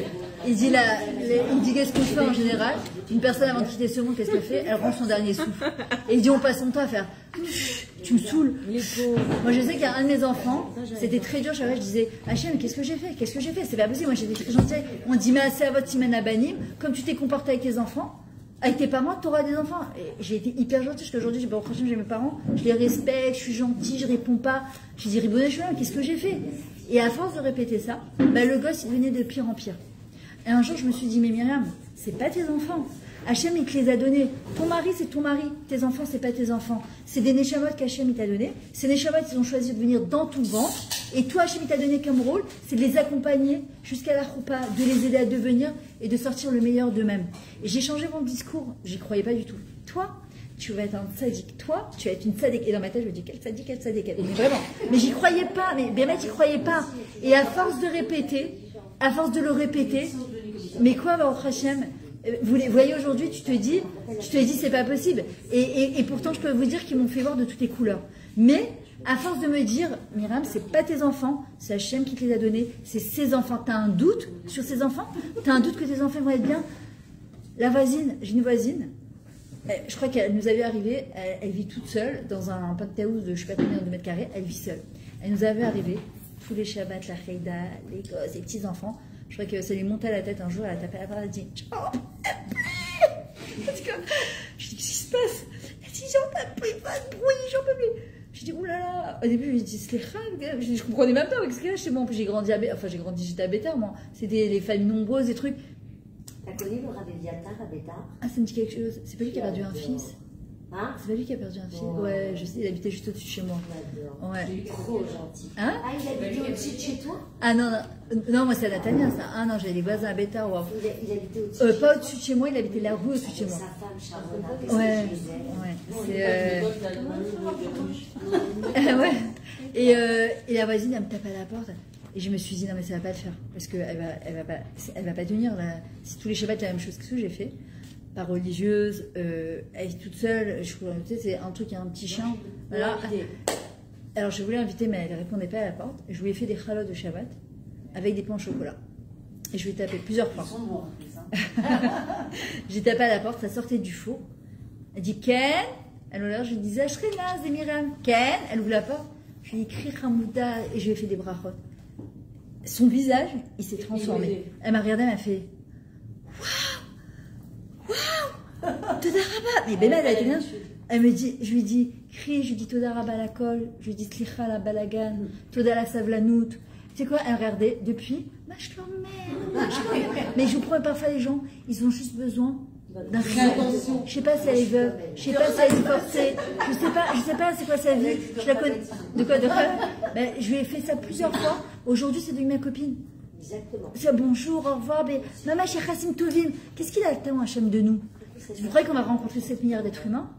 qu'est-ce qu'on fait en général. Une personne avant de quitter ce monde, qu'est-ce qu'elle fait? Elle rend son dernier souffle. Et il dit on passe son temps à faire tu me saoules. Moi je sais qu'il y a un de mes enfants, c'était très dur, je disais Hachem, qu'est-ce que j'ai fait? Qu'est-ce que j'ai fait? C'est pas possible, moi j'étais très gentille. On dit mais assez à votre siman abanim, comme tu t'es comporté avec tes enfants, avec tes parents, tu auras des enfants. Et j'ai été hyper gentille, parce qu'aujourd'hui j'ai pas Hachem, j'ai mes parents, je les respecte, je suis gentille, je réponds pas. Je dis Ribono Shel, qu'est-ce que j'ai fait? Et à force de répéter ça, le gosse il devenait de pire en pire. Et un jour je me suis dit mais Myriam, c'est pas tes enfants. Hachem il te les a donnés. Ton mari c'est ton mari, tes enfants c'est pas tes enfants. C'est des neshamot qu'Hachem il t'a donné. Ces neshamot ils ont choisi de venir dans ton ventre. Et toi Hachem il t'a donné comme rôle, c'est de les accompagner jusqu'à la choupa, de les aider à devenir et de sortir le meilleur d'eux-mêmes. Et j'ai changé mon discours, j'y croyais pas du tout. Toi, tu vas être un sadique. Toi, tu vas être une sadique. Et dans ma tête, je me dis, quel sadique. Mais vraiment. Mais j'y croyais pas. Mais Bémet, j'y croyais pas. Et à force de le répéter, mais quoi, Baruch Hashem, vous voyez aujourd'hui, tu te dis, c'est pas possible. Et pourtant, je peux vous dire qu'ils m'ont fait voir de toutes les couleurs. Mais, à force de me dire, Myriam, c'est pas tes enfants, c'est Hachem qui te les a donnés, c'est ses enfants. T'as un doute sur ses enfants? T'as un doute que tes enfants vont être bien? La voisine, j'ai une voisine, je crois qu'elle nous avait arrivé, elle vit toute seule dans un penthouse de je sais pas combien de mètres carrés, elle vit seule. Elle nous avait arrivé, tous les Shabbats, la Cheida, les gosses, les petits-enfants. Je crois que ça lui montait à la tête un jour, elle a tapé la porte, elle a dit ciao. Je dis qu'est-ce qui se passe? Elle dit j'en peux plus, pas de bruit, j'en peux plus. Je dis oulala. Au début, je lui dis slicha, je comprenais même pas qu'est-ce qu'il y a chez moi. J'ai grandi j'étais à Bétar, moi. C'était les familles nombreuses, des trucs. T'as connu le Rabbi Viatar à Bétar? Ah, ça me dit quelque chose. C'est pas lui qui a perdu un fils? Hein? C'est pas lui qui a perdu un fils? Ouais, je sais, il habitait juste au-dessus de chez moi. Ouais. Il est trop gentil. Hein? Ah, il habitait au-dessus de chez toi? Ah non, moi c'est à Natania ça. Ah non, j'avais les voisins à Bétar, waouh. Il habitait au-dessus de chez Pas au-dessus de chez moi, il habitait la rue au-dessus de chez moi. Sa femme, Charona. Ouais. Ouais. Et la voisine, elle me tape à la porte. Et je me suis dit, non, mais ça va pas le faire. Parce qu'elle va pas tenir. Là. Si tous les Shabbats, la même chose que ce que j'ai fait. Pas religieuse, elle est toute seule. Tu sais, c'est un truc, il y a un petit chien. Voilà. Alors, je voulais inviter, mais elle répondait pas à la porte. Je lui ai fait des chalots de Shabbat avec des pains au chocolat. Et je lui ai tapé plusieurs fois. Ils sont bons en plus. J'ai tapé à la porte, ça sortait du four. Elle dit Ken. Alors, je lui disais, je serai là, c'est Myriam. Ken. Elle ouvre la porte. Je lui ai écrit Hamouda et je lui ai fait des brachot. Son visage, il s'est transformé. Elle m'a regardé, elle m'a fait waouh, Toda Rabba. Mais Béla, elle a été bien. Elle me dit, je lui dis, crie, je lui dis Toda Rabba la kol, je lui dis Slicha la balagan, Toda la savlanout. Tu sais quoi, elle regardait depuis, mais je vous promets, parfois les gens, ils ont juste besoin d'un rien. Je sais pas si elle est veuve, je sais pas si elle est divorcée, je sais pas c'est quoi sa vie. Je la connais. De quoi? Ben, je lui ai fait ça plusieurs fois. Aujourd'hui, c'est devenu ma copine. Exactement. C'est bonjour, au revoir. Mais maman, chez Chassim Tovim, qu'est-ce qu'il a le temps, Hachem, de nous? Vous croyez qu'on va rencontrer 7 milliards d'êtres humains?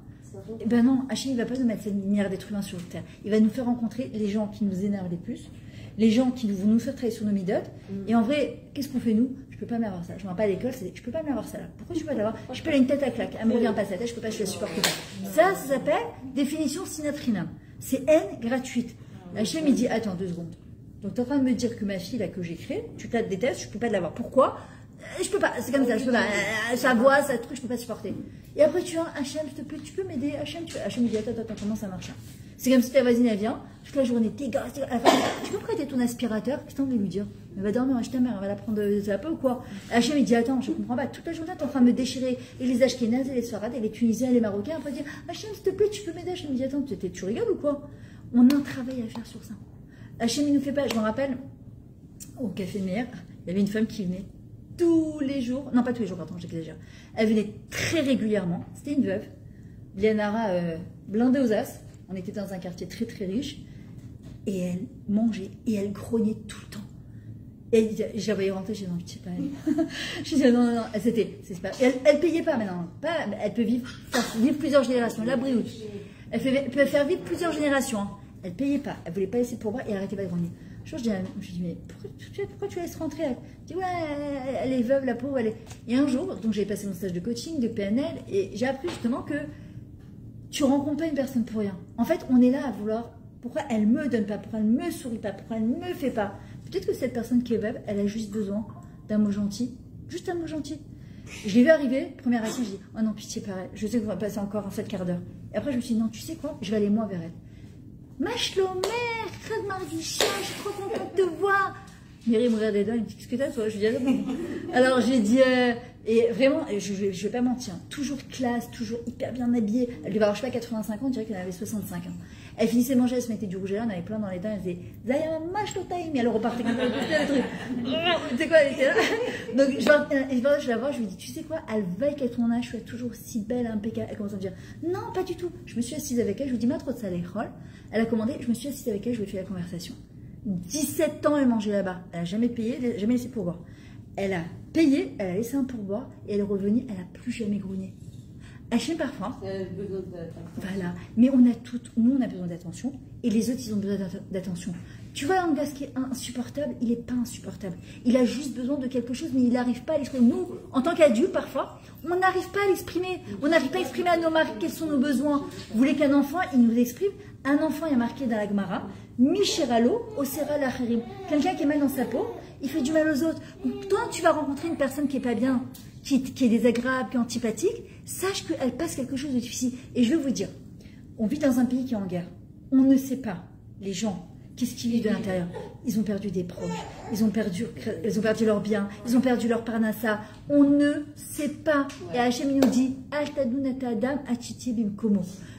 Eh ben non, Hachem, il va pas nous mettre 7 milliards d'êtres humains sur Terre. Il va nous faire rencontrer les gens qui nous énervent les plus, les gens qui vont nous faire travailler sur nos midotes. Et en vrai, qu'est-ce qu'on fait nous? Je peux pas m'avoir ça. Je ne vais pas à l'école, je peux pas m'avoir ça là. Pourquoi je peux pas l'avoir? Je peux aller une tête à claque. Elle me revient pas sa tête, je peux pas, je la supporte pas. Ça s'appelle définition sinatrinam. C'est haine gratuite. Hachem, il dit, attends 2 secondes. Donc tu es en train de me dire que ma fille là que j'ai créée, tu te la détestes, je peux pas l'avoir. Pourquoi? Je peux pas, c'est comme ça, je peux pas. Sa voix, sa truc, je peux pas supporter. Et après tu vois, Hachem, s'il te plaît, tu peux m'aider? Hachem, Hachem dit, attends, comment ça marche? C'est comme si ta voisine elle vient, toute la journée, t'es gars, tu peux prêter ton aspirateur? Qu'est-ce que t'as envie de lui dire? Elle va dormir, ta mère, elle va la prendre, ça va pas ou quoi? Hachem il dit, attends, je comprends pas, toute la journée t'es en train de me déchirer, et les Ashkénazes, et les Sfarades, et les Tunisiens, et les Marocains, après dire, Hachem, s'il te plaît, tu peux m'aider? Hachem il dit, attends, tu rigoles ou quoi? On a un travail à faire sur ça. Hachem il nous fait pas, je me rappelle, au Café Meir, il y avait une femme qui venait tous les jours, non pas tous les jours, pardon, j'exagère, elle venait très régulièrement, c'était une veuve, Lianara blindée aux as, on était dans un quartier très très riche, et elle mangeait, et elle grognait tout le temps. Ouais. Et je la voyais rentrer, j'ai dit non, je sais pas elle. Je disais non, c'est pas. Elle payait pas maintenant. Elle peut vivre plusieurs générations. La Brioute. Elle peut faire vivre plusieurs générations. Hein. Elle payait pas. Elle voulait pas laisser pour voir et elle arrêtait pas de gronder. Je dis mais pourquoi tu laisses rentrer elle? Je dis ouais, elle est veuve, la pauvre. Et un jour, donc j'ai passé mon stage de coaching, de PNL, et j'ai appris justement que tu rencontres pas une personne pour rien. En fait, on est là à vouloir. Pourquoi elle me donne pas? Pourquoi elle me sourit pas? Pourquoi elle me fait pas? Peut-être que cette personne qui est veuve, elle a juste besoin d'un mot gentil. Juste un mot gentil. Je l'ai vu arriver, première réaction, je dis oh non, pitié, pareil. Je sais qu'on va passer encore un 7 quarts d'heure. Et après, je me suis dit non, tu sais quoi? Je vais aller moi vers elle. Machlomer, Red Mardichat, je suis trop contente de te voir. Mary me regardait dedans, elle me dit qu'est-ce que t'as toi? Je lui dis ah non. Alors j'ai dit et vraiment, je vais pas mentir, toujours classe, toujours hyper bien habillée. Elle devait avoir je sais pas 85 ans, je dirais qu'elle avait 65 ans. Elle finissait de manger, elle se mettait du rouge à lèvres, elle avait plein dans les dents, elle disait Zaya Machlotaï, mais elle repartait comme ça, le truc. Tu sais quoi, elle était là. Donc je la vois, je lui dis tu sais quoi, elle veille qu'à ton âge, je suis toujours si belle, impeccable. Elle commence à me dire non, pas du tout. Je me suis assise avec elle, je lui dis ma trop de salé. Elle a commandé, je me suis assise avec elle, je lui ai fait la conversation. 17 ans elle mangeait là-bas, elle n'a jamais payé, elle n'a jamais laissé pourboire. Elle a payé, elle a laissé un pourboire et elle est revenue, elle n'a plus jamais grogné. Hachem parfois, voilà, mais on a toutes, nous on a besoin d'attention et les autres ils ont besoin d'attention. Tu vois un gars qui est insupportable, il n'est pas insupportable. Il a juste besoin de quelque chose mais il n'arrive pas à l'exprimer. Nous, en tant qu'adultes parfois, on n'arrive pas à l'exprimer. On n'arrive pas à exprimer à nos maris quels sont nos besoins. Vous voulez qu'un enfant, il nous exprime? Un enfant, il y a marqué dans la Gemara, Mishiralo, Osera Lacherim. Quelqu'un qui est mal dans sa peau, il fait du mal aux autres. Donc, toi, tu vas rencontrer une personne qui n'est pas bien, qui est désagréable, qui est antipathique, sache qu'elle passe quelque chose de difficile. Et je vais vous dire, on vit dans un pays qui est en guerre. On ne sait pas, les gens, qu'est-ce qu'ils vivent de l'intérieur. Ils ont perdu des proches, ils ont perdu leurs biens, ils ont perdu leur parnassa. On ne sait pas. Et Hachem nous dit,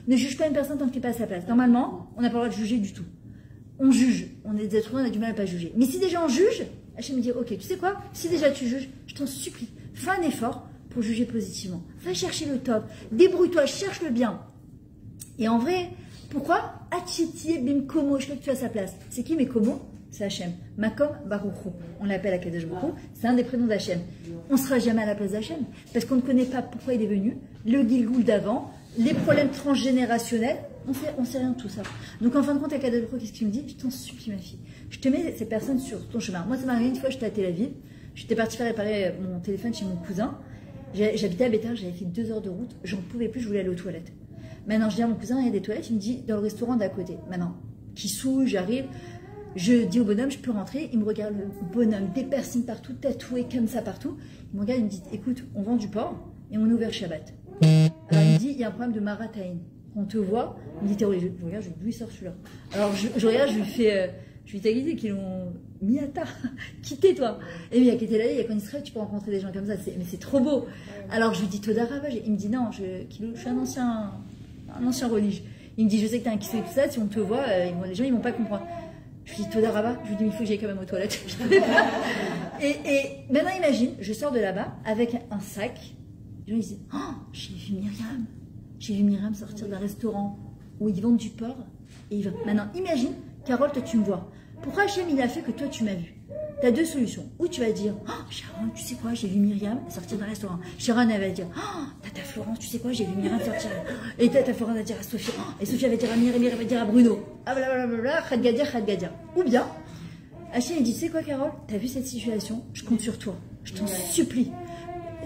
ne juge pas une personne tant que tu n'es pas à sa place. Normalement, on n'a pas le droit de juger du tout. On juge. On est des êtres humains, on a du mal à ne pas juger. Mais si déjà on juge, Hachem me dit, ok, tu sais quoi? Si déjà tu juges, je t'en supplie, fais un effort pour juger positivement. Va chercher le top. Débrouille-toi, cherche le bien. Et en vrai, pourquoi? Achitie bimkomo, je veux que tu as sa place. C'est qui Mekomo? C'est Hachem. Makom Baruchou. On l'appelle Akadosh Baruch Hu. C'est un des prénoms d'Hachem. On ne sera jamais à la place d'Hachem parce qu'on ne connaît pas pourquoi il est venu, le Gilgoul d'avant, les problèmes transgénérationnels. On sait rien de tout ça. Donc en fin de compte, Akadosh Baruch Hu, qu'est-ce qu'il me dit? Je t'en supplie, ma fille. Je te mets ces personnes sur ton chemin. Moi, ça m'est arrivé une fois, j'étais à Tel Aviv. J'étais partie faire réparer mon téléphone chez mon cousin. J'habitais à Bétar, j'avais fait 2 heures de route. J'en pouvais plus, je voulais aller aux toilettes. Maintenant, je dis à mon cousin, il y a des toilettes. Il me dit, dans le restaurant d'à côté. Maintenant, qui saoule, j'arrive. Je dis au bonhomme, je peux rentrer. Il me regarde, le bonhomme, des piercings partout, tatoué comme ça partout. Il me regarde, il me dit, écoute, on vend du porc et on est ouvert Shabbat. Alors, il me dit, il y a un problème de marataïn. On te voit. Il me dit, t'es religieux. Je regarde, je lui dis, d'où il sort celui-là? Alors, je regarde, je lui fais, je lui ai qu'ils l'ont mis à tard. Quittez, toi. Et il y a qui était là, il y a qu'en Israël, tu peux rencontrer des gens comme ça. Mais c'est trop beau. Alors, je lui dis, Toda Rabba. Il me dit, non, je suis un ancien religieux. Il me dit, je sais que t'es un kissé et tout ça, si on te voit, les gens ils vont pas comprendre. Je lui dis, Toda Rabba, je lui dis, il faut que j'aille quand même aux toilettes. et maintenant, imagine, je sors de là-bas avec un sac. Les gens ils disent, oh, j'ai vu Myriam. J'ai vu Myriam sortir d'un restaurant où ils vendent du porc. Et maintenant, imagine, Carole, toi tu me vois. Pourquoi Hachem il a fait que toi tu m'as vu? Tu as 2 solutions. Ou tu vas dire, oh, Sharon, tu sais quoi, j'ai vu Myriam sortir d'un restaurant. Sharon, elle va dire, oh, tata Florence, tu sais quoi, j'ai vu Myriam sortir. Et tata Florence va dire à Sophie, oh, et Sophie va dire à Myriam, Myriam va dire à Bruno. Ah, blablabla, Khadgadia. Ou bien, Hachem il dit, tu sais quoi, Carole, tu as vu cette situation, je compte sur toi. Je t'en supplie.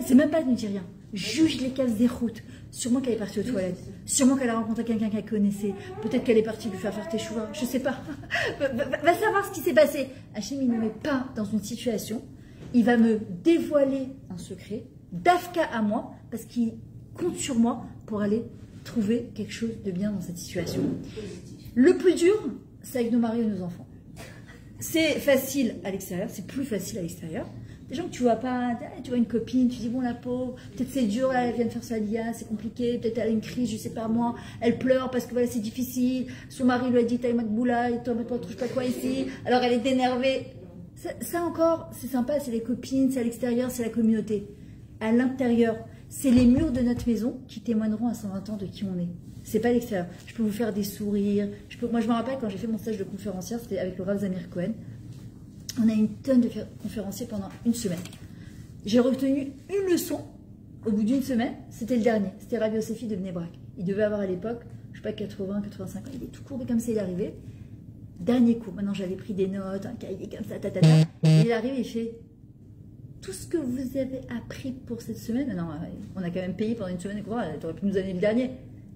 C'est même pas de nous dire rien. Juge les cases des routes. Sûrement qu'elle est partie aux toilettes. Sûrement qu'elle a rencontré quelqu'un qu'elle connaissait. Peut-être qu'elle est partie lui faire tes chouvas. Je sais pas. Va savoir ce qui s'est passé. Hachem, il ne me met pas dans une situation. Il va me dévoiler un secret, d'Afka à moi, parce qu'il compte sur moi pour aller trouver quelque chose de bien dans cette situation. Le plus dur, c'est avec nos maris et nos enfants. C'est facile à l'extérieur, c'est plus facile à l'extérieur. Des gens que tu vois pas, tu vois une copine, tu dis bon la pauvre, peut-être c'est dur, là, elle vient de faire sa lia, c'est compliqué, peut-être elle a une crise, je sais pas moi, elle pleure parce que voilà c'est difficile, son mari lui a dit t'as une boula, et toi maintenant touche pas quoi ici, alors elle est énervée. Ça encore, c'est sympa, c'est les copines, c'est à l'extérieur, c'est la communauté. À l'intérieur, c'est les murs de notre maison qui témoigneront à 120 ans de qui on est. C'est pas l'extérieur. Je peux vous faire des sourires. Moi je me rappelle quand j'ai fait mon stage de conférencière, c'était avec le Rav Zamir Cohen. On a une tonne de conférenciers pendant une semaine. J'ai retenu une leçon au bout d'une semaine, c'était le dernier. C'était Rabbi Yossefi de Bnei Brak. Il devait avoir à l'époque, je sais pas, 80, 85 ans. Il est tout courbé comme ça, il est arrivé. Dernier cours. Maintenant, j'avais pris des notes, un cahier comme ça, ta. Et il arrive, il fait tout ce que vous avez appris pour cette semaine. Non, on a quand même payé pendant une semaine. Tu aurais pu nous amener le dernier.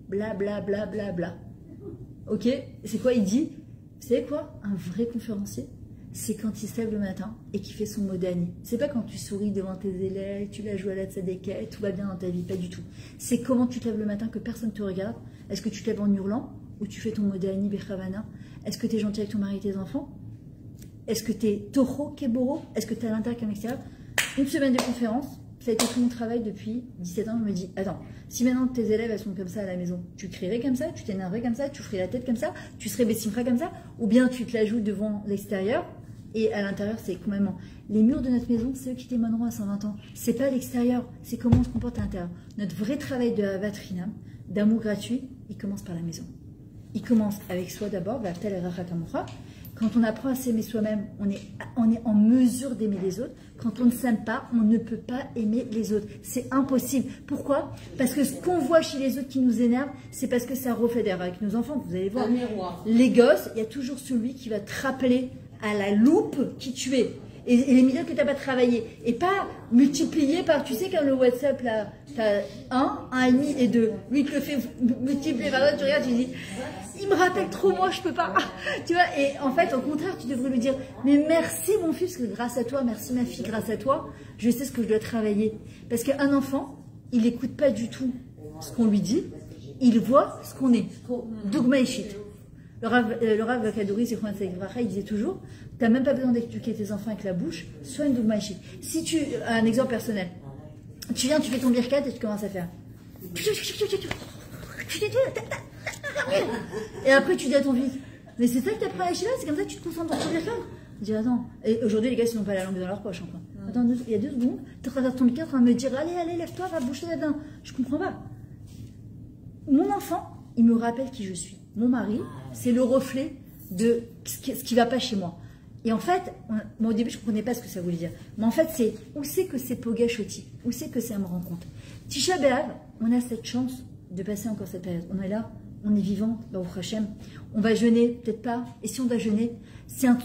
Bla, bla, bla, bla, bla. Ok, c'est quoi il dit? Vous savez quoi? Un vrai conférencier, c'est quand il se lève le matin et qu'il fait son mot d'année. C'est pas quand tu souris devant tes élèves, tu la joues à la tzadéka et tout va bien dans ta vie, pas du tout. C'est comment tu te lèves le matin que personne ne te regarde. Est-ce que tu te lèves en hurlant ou tu fais ton mot d'année Bechavana? Est-ce que tu es gentil avec ton mari et tes enfants? Est-ce que tu es taureau, keboro? Est-ce que tu es à l'intérieur comme à l'extérieur? Une semaine de conférence, ça a été tout mon travail depuis 17 ans. Je me dis, attends, si maintenant tes élèves elles sont comme ça à la maison, tu crierais comme ça, tu t'énerverais comme ça, tu ferais la tête comme ça, tu serais bessimfra comme ça, ou bien tu te la joues devant l'extérieur et à l'intérieur c'est complètement. Les murs de notre maison, c'est eux qui témoigneront à 120 ans. C'est pas l'extérieur, c'est comment on se comporte à l'intérieur. Notre vrai travail de Ahavat Chinam, d'amour gratuit, il commence par la maison. Il commence avec soi d'abord, quand on apprend à s'aimer soi-même, on est en mesure d'aimer les autres. Quand on ne s'aime pas, on ne peut pas aimer les autres. C'est impossible. Pourquoi? Parce que ce qu'on voit chez les autres qui nous énerve, c'est parce que ça refait d'ailleurs avec nos enfants. Vous allez voir, les gosses, il y a toujours celui qui va te rappeler à la loupe qui tu es. Et les millions que tu n'as pas travaillé. Et pas multiplié par, tu sais, quand le WhatsApp, là, tu as 1,5 et 2. Lui, il te le fait multiplier par l'autre, tu regardes, tu dis, il me rappelle trop, moi, je peux pas. Tu vois, et en fait, au contraire, tu devrais lui dire, mais merci, mon fils, parce que grâce à toi, merci, ma fille, grâce à toi, je sais ce que je dois travailler. Parce qu'un enfant, il n'écoute pas du tout ce qu'on lui dit, il voit ce qu'on est. Dougma Ishit. Le Rav Kadouri, c'est il disait toujours, tu n'as même pas besoin d'éduquer tes enfants avec la bouche, sois une Dougma Ishit. Si tu, un exemple personnel, tu viens, tu fais ton birkat et tu commences à faire. Et après tu dis à ton fils, mais c'est ça que tu apprends à la Shiva, c'est comme ça que tu te concentres sur ton birkat. Je dis, attends, et aujourd'hui les gars ils n'ont pas la langue dans leur poche encore. Attends, il y a 2 secondes, tu es en train de faire ton birkat, en train de me dire, allez, lève-toi, va boucher là-dedans. Je comprends pas. Mon enfant, il me rappelle qui je suis. Mon mari, c'est le reflet de ce qui va pas chez moi. Et en fait, moi au début je ne comprenais pas ce que ça voulait dire. Mais en fait, c'est où c'est que c'est Pogachoti, où c'est que ça me rend compte. Tisha B'Av, on a cette chance de passer encore cette période. On est là, on est vivant, Baruch Hashem. On va jeûner, peut-être pas. Et si on doit jeûner, c'est un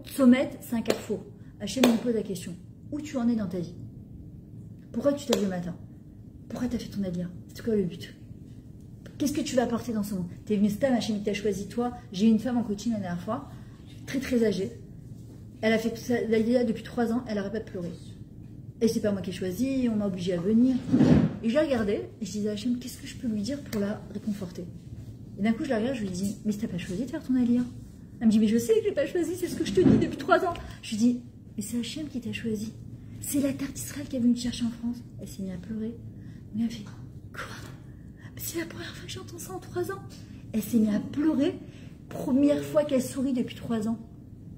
sommet, c'est un carrefour. Hashem me pose la question, où tu en es dans ta vie? Pourquoi tu t'as levé le matin? Pourquoi tu as fait ton alia? C'est quoi le but? Qu'est-ce que tu vas apporter dans ce monde? Tu es venu stam, Hachem t'a choisi toi. J'ai eu une femme en coaching la dernière fois, très très âgée. Elle a fait l'Aïda depuis 3 ans, elle n'arrête pas de pleurer. Et c'est pas moi qui ai choisi, on m'a obligé à venir. Et je la regardais et je disais à Hachem, qu'est-ce que je peux lui dire pour la réconforter? Et d'un coup je la regarde, je lui dis, mais t'as pas choisi de faire ton Alia? Elle me dit, mais je sais que je l'ai pas choisi, c'est ce que je te dis depuis 3 ans. Je lui dis, mais c'est Hachem qui t'a choisi. C'est la terre d'Israël qui est venue te chercher en France. Elle s'est mise à pleurer. Elle m'a fait, quoi? C'est la première fois que j'entends ça en 3 ans. Elle s'est mise à pleurer. Première fois qu'elle sourit depuis 3 ans.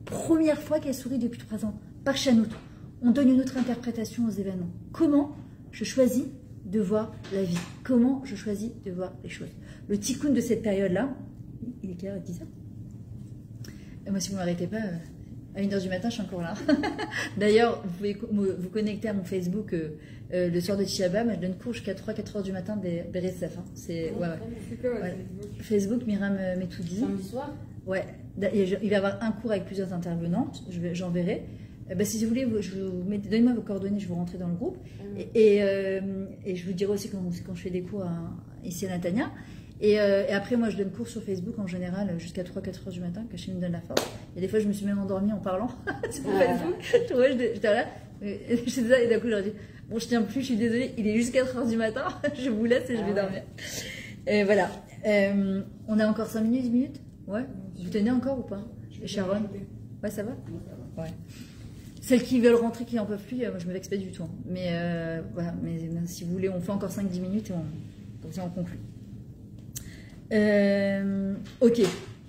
Première fois qu'elle sourit depuis 3 ans. Par Chanout. On donne une autre interprétation aux événements. Comment je choisis de voir la vie? Comment je choisis de voir les choses? Le tikkun de cette période-là, il est quelle heure? 10h? Et moi, si vous ne m'arrêtez pas, à 1h du matin, je suis encore là. D'ailleurs, vous pouvez vous connecter à mon Facebook le soir de Tisha B'Av. Je donne cours jusqu'à 3-4h du matin des Beresef. Hein. C'est ouais. Facebook, Myriam Metoudi. Samedi soir? Ouais. Il va y avoir un cours avec plusieurs intervenantes. J'enverrai. Si vous voulez, donnez-moi vos coordonnées, je vous rentrer dans le groupe. Et je vous dirai aussi quand je fais des cours ici à Natania. Et après, moi, je donne cours sur Facebook en général jusqu'à 3-4h du matin, qu'Hachem me donne la force. Et des fois, je me suis même endormie en parlant sur Facebook. J'étais là, j'étais là, et d'un coup, je leur dis, bon, je tiens plus, je suis désolée, il est juste 4h du matin, je vous laisse et je vais dormir. Et voilà. On a encore 5 minutes, 10 minutes? Ouais. Vous tenez encore ou pas? Et Sharon? Ouais, ça va? Ouais. Celles qui veulent rentrer, qui n'en peuvent plus, moi, je me vexe pas du tout. Hein. Mais voilà, mais si vous voulez, on fait encore 5-10 minutes et comme ça, on conclut. Ok.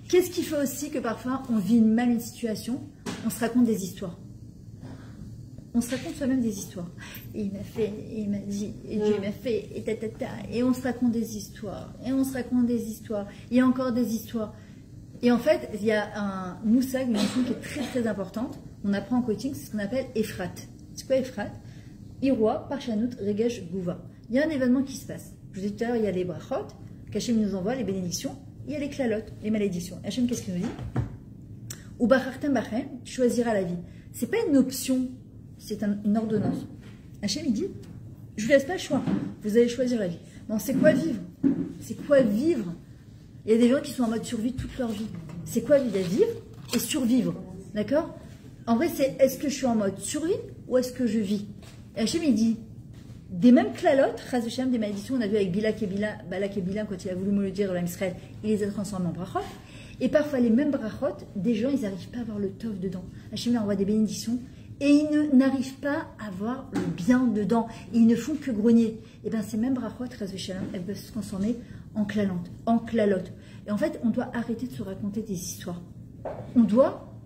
Qu'est-ce qui fait aussi que parfois on vit mal une situation? On se raconte des histoires. On se raconte soi-même des histoires. Et il m'a fait, et il m'a dit, et Dieu m'a fait, et ta. Et on se raconte des histoires. Et on se raconte des histoires. Et encore des histoires. Et en fait, il y a un moussag, une notion qui est très très importante. On apprend en coaching, c'est ce qu'on appelle Efrat. C'est quoi Efrat? Iroa, Parshanout, Regesh, Gouva. Il y a un événement qui se passe. Je vous ai dit tout à l'heure, il y a les brachot, qu'Hachem nous envoie, les bénédictions. Il y a les klalot, les malédictions. Hachem, qu'est-ce qu'il nous dit? Ou bachartem bachem, tu choisiras la vie. C'est pas une option, c'est une ordonnance. Hachem, il dit, je vous laisse pas le choix. Vous allez choisir la vie. Bon, c'est quoi vivre? C'est quoi vivre? Il y a des gens qui sont en mode survie toute leur vie. C'est quoi vivre? Vivre et survivre. D'accord? En vrai, c'est est-ce que je suis en mode survie ou est-ce que je vis? Et Hachem, il dit, des mêmes klalotes, Chaz Hashem, des malédictions, on a vu avec Balak et Bilam, quand il a voulu me le dire au Israël, il les a transformés en brachot. Et parfois, les mêmes brachot, des gens, ils n'arrivent pas à avoir le tov dedans. Hachem leur envoie des bénédictions et ils n'arrivent pas à avoir le bien dedans. Et ils ne font que grogner. Et bien, ces mêmes brachot, Chaz Hashem, elles peuvent se transformer en klalotes. Et en fait, on doit arrêter de se raconter des histoires. On doit,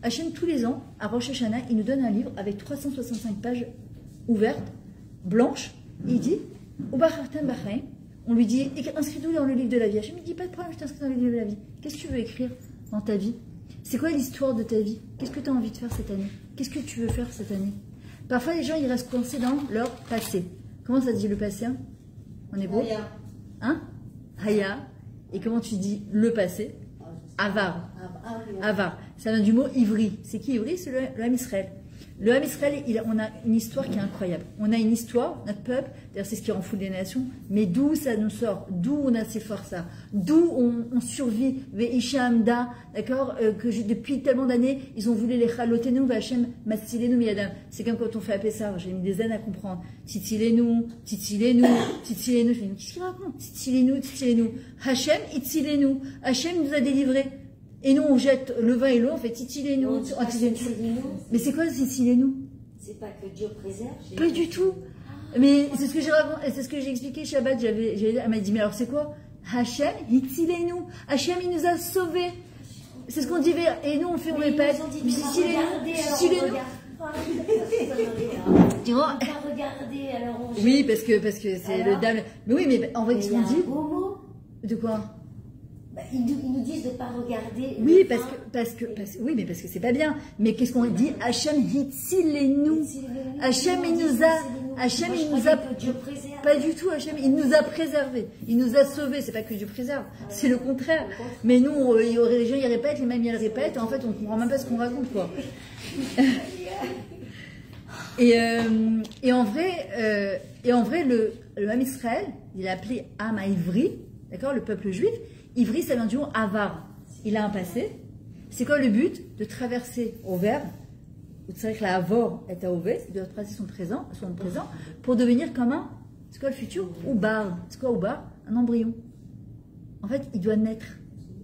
Hachem, tous les ans, à Rosh Hashanah, il nous donne un livre avec 365 pages ouvertes, blanches, et il dit, on lui dit, inscris-nous dans le livre de la vie. Hachem, il dit, pas de problème, je t'inscris dans le livre de la vie. Qu'est-ce que tu veux écrire dans ta vie? C'est quoi l'histoire de ta vie? Qu'est-ce que tu as envie de faire cette année? Qu'est-ce que tu veux faire cette année? Parfois, les gens, ils restent coincés dans leur passé. Comment ça se dit le passé, hein? En hébreu? Hein? Haya. Et comment tu dis le passé? Avar. Avar. Ça vient du mot ivri. C'est qui ivri? C'est le Ham Israël. Le Ham Israël, on a une histoire qui est incroyable. On a une histoire, notre peuple, d'ailleurs c'est ce qui rend fou les nations, mais d'où ça nous sort, d'où on a ces forces-là, d'où on survit, Ve'isha Amda, d'accord, depuis tellement d'années, ils ont voulu les chalotenu, V'Hachem, Matsilenu, Miyadam. C'est comme quand on fait appeler ça, j'ai mis des années à comprendre. Titilenu, Titilenu, Titilenu. Je me dis, qu'est-ce qu'il raconte? Titilenu, Titilenu. Hachem, Itilenu. Hachem nous a délivrés. Et nous, on jette le vin et l'eau, on fait titilez-nous. Mais c'est quoi titilez-nous? C'est pas que Dieu préserve. Pas du tout. Mais c'est ce que j'ai raconté, c'est ce que j'ai expliqué Shabbat. Elle m'a dit, mais alors c'est quoi? Hachem, titilez-nous. Hachem, il nous a sauvés. C'est ce qu'on dit. Et nous, on répète. Titilez-nous. Tu vois? On va regarder, alors on jette. Oui, parce que c'est le dame. Mais oui, mais en vrai, qu'est-ce qu'on dit? De quoi? Bah, ils nous disent de ne pas regarder. Oui, oui, mais parce que c'est pas bien. Mais qu'est-ce qu'on dit? Hachem hitzilenu. Hachem, il nous a, pas du tout, Hachem, il nous a préservés. Il nous a sauvés. C'est pas que Dieu préserve. C'est le contraire. Mais nous, il y aurait des gens, ils répètent, les mêmes, ils répètent. En fait, on comprend même pas ce qu'on raconte, quoi. Et en vrai, le Ham Israël, il est appelé Ham Ivri, d'accord, le peuple juif. Ivri, ça vient du mot avar. Il a un passé. C'est quoi le but? De traverser au verbe. C'est vrai que la avor est à ové, c'est de traverser son présent, pour devenir comme un, c'est quoi le futur? Oubar. C'est quoi oubar? Un embryon. En fait, il doit naître.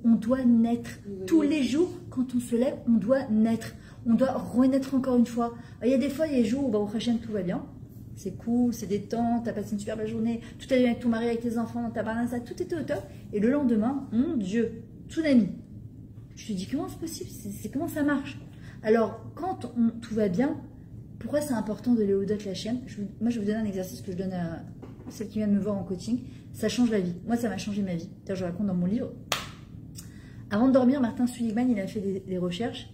On doit naître. Tous les jours, quand on se lève, on doit naître. On doit renaître encore une fois. Il y a des fois, il y a des jours où, au Hachem, tout va bien. C'est cool, c'est détente, t'as passé une super belle journée, tout allait bien avec ton mari, avec tes enfants, t'as parlé à ça, tout était au top. Et le lendemain, mon Dieu, tsunami. Je te dis, comment c'est possible? Comment ça marche? Alors, quand tout va bien, pourquoi c'est important de Léodot Lachem? Moi, je vais vous donner un exercice que je donne à celle qui vient de me voir en coaching. Ça change la vie. Moi, ça m'a changé ma vie. Je raconte dans mon livre. Avant de dormir, Martin Suligman, il a fait des recherches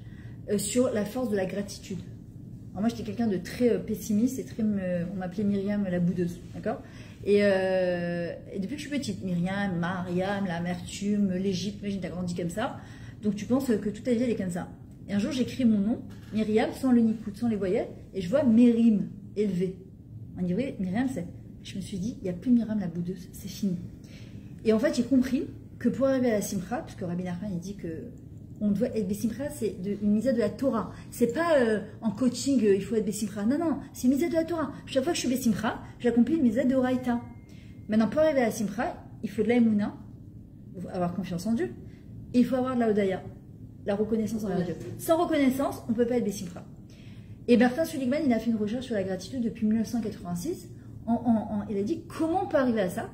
sur la force de la gratitude. Alors moi, j'étais quelqu'un de très pessimiste et on m'appelait Myriam la boudeuse, d'accord, et depuis que je suis petite, Myriam, Mariam, l'amertume, l'Égypte, imagine, t'as grandi comme ça, donc tu penses que toute ta vie, elle est comme ça. Et un jour, j'écris mon nom, Myriam, sans le nikout, sans les voyelles, et je vois Mérim, élevé. On dit, oui, Myriam, c'est... Je me suis dit, il n'y a plus Myriam la boudeuse, c'est fini. Et en fait, j'ai compris que pour arriver à la Simcha, parce que Rabbi Nachman, il dit que on doit être Bessimcha, c'est une mise de la Torah. C'est pas en coaching, il faut être Bessimcha. Non, non, c'est une mise de la Torah. Chaque fois que je suis Bessimcha, j'accomplis une mise de Oraïta. Maintenant, pour arriver à la Simcha, il faut de la Emouna, avoir confiance en Dieu, et il faut avoir de la Odaya, la reconnaissance envers Dieu. Sans reconnaissance, on ne peut pas être Bessimcha. Et Martin Suligman, il a fait une recherche sur la gratitude depuis 1986. Il a dit, comment on peut arriver à ça?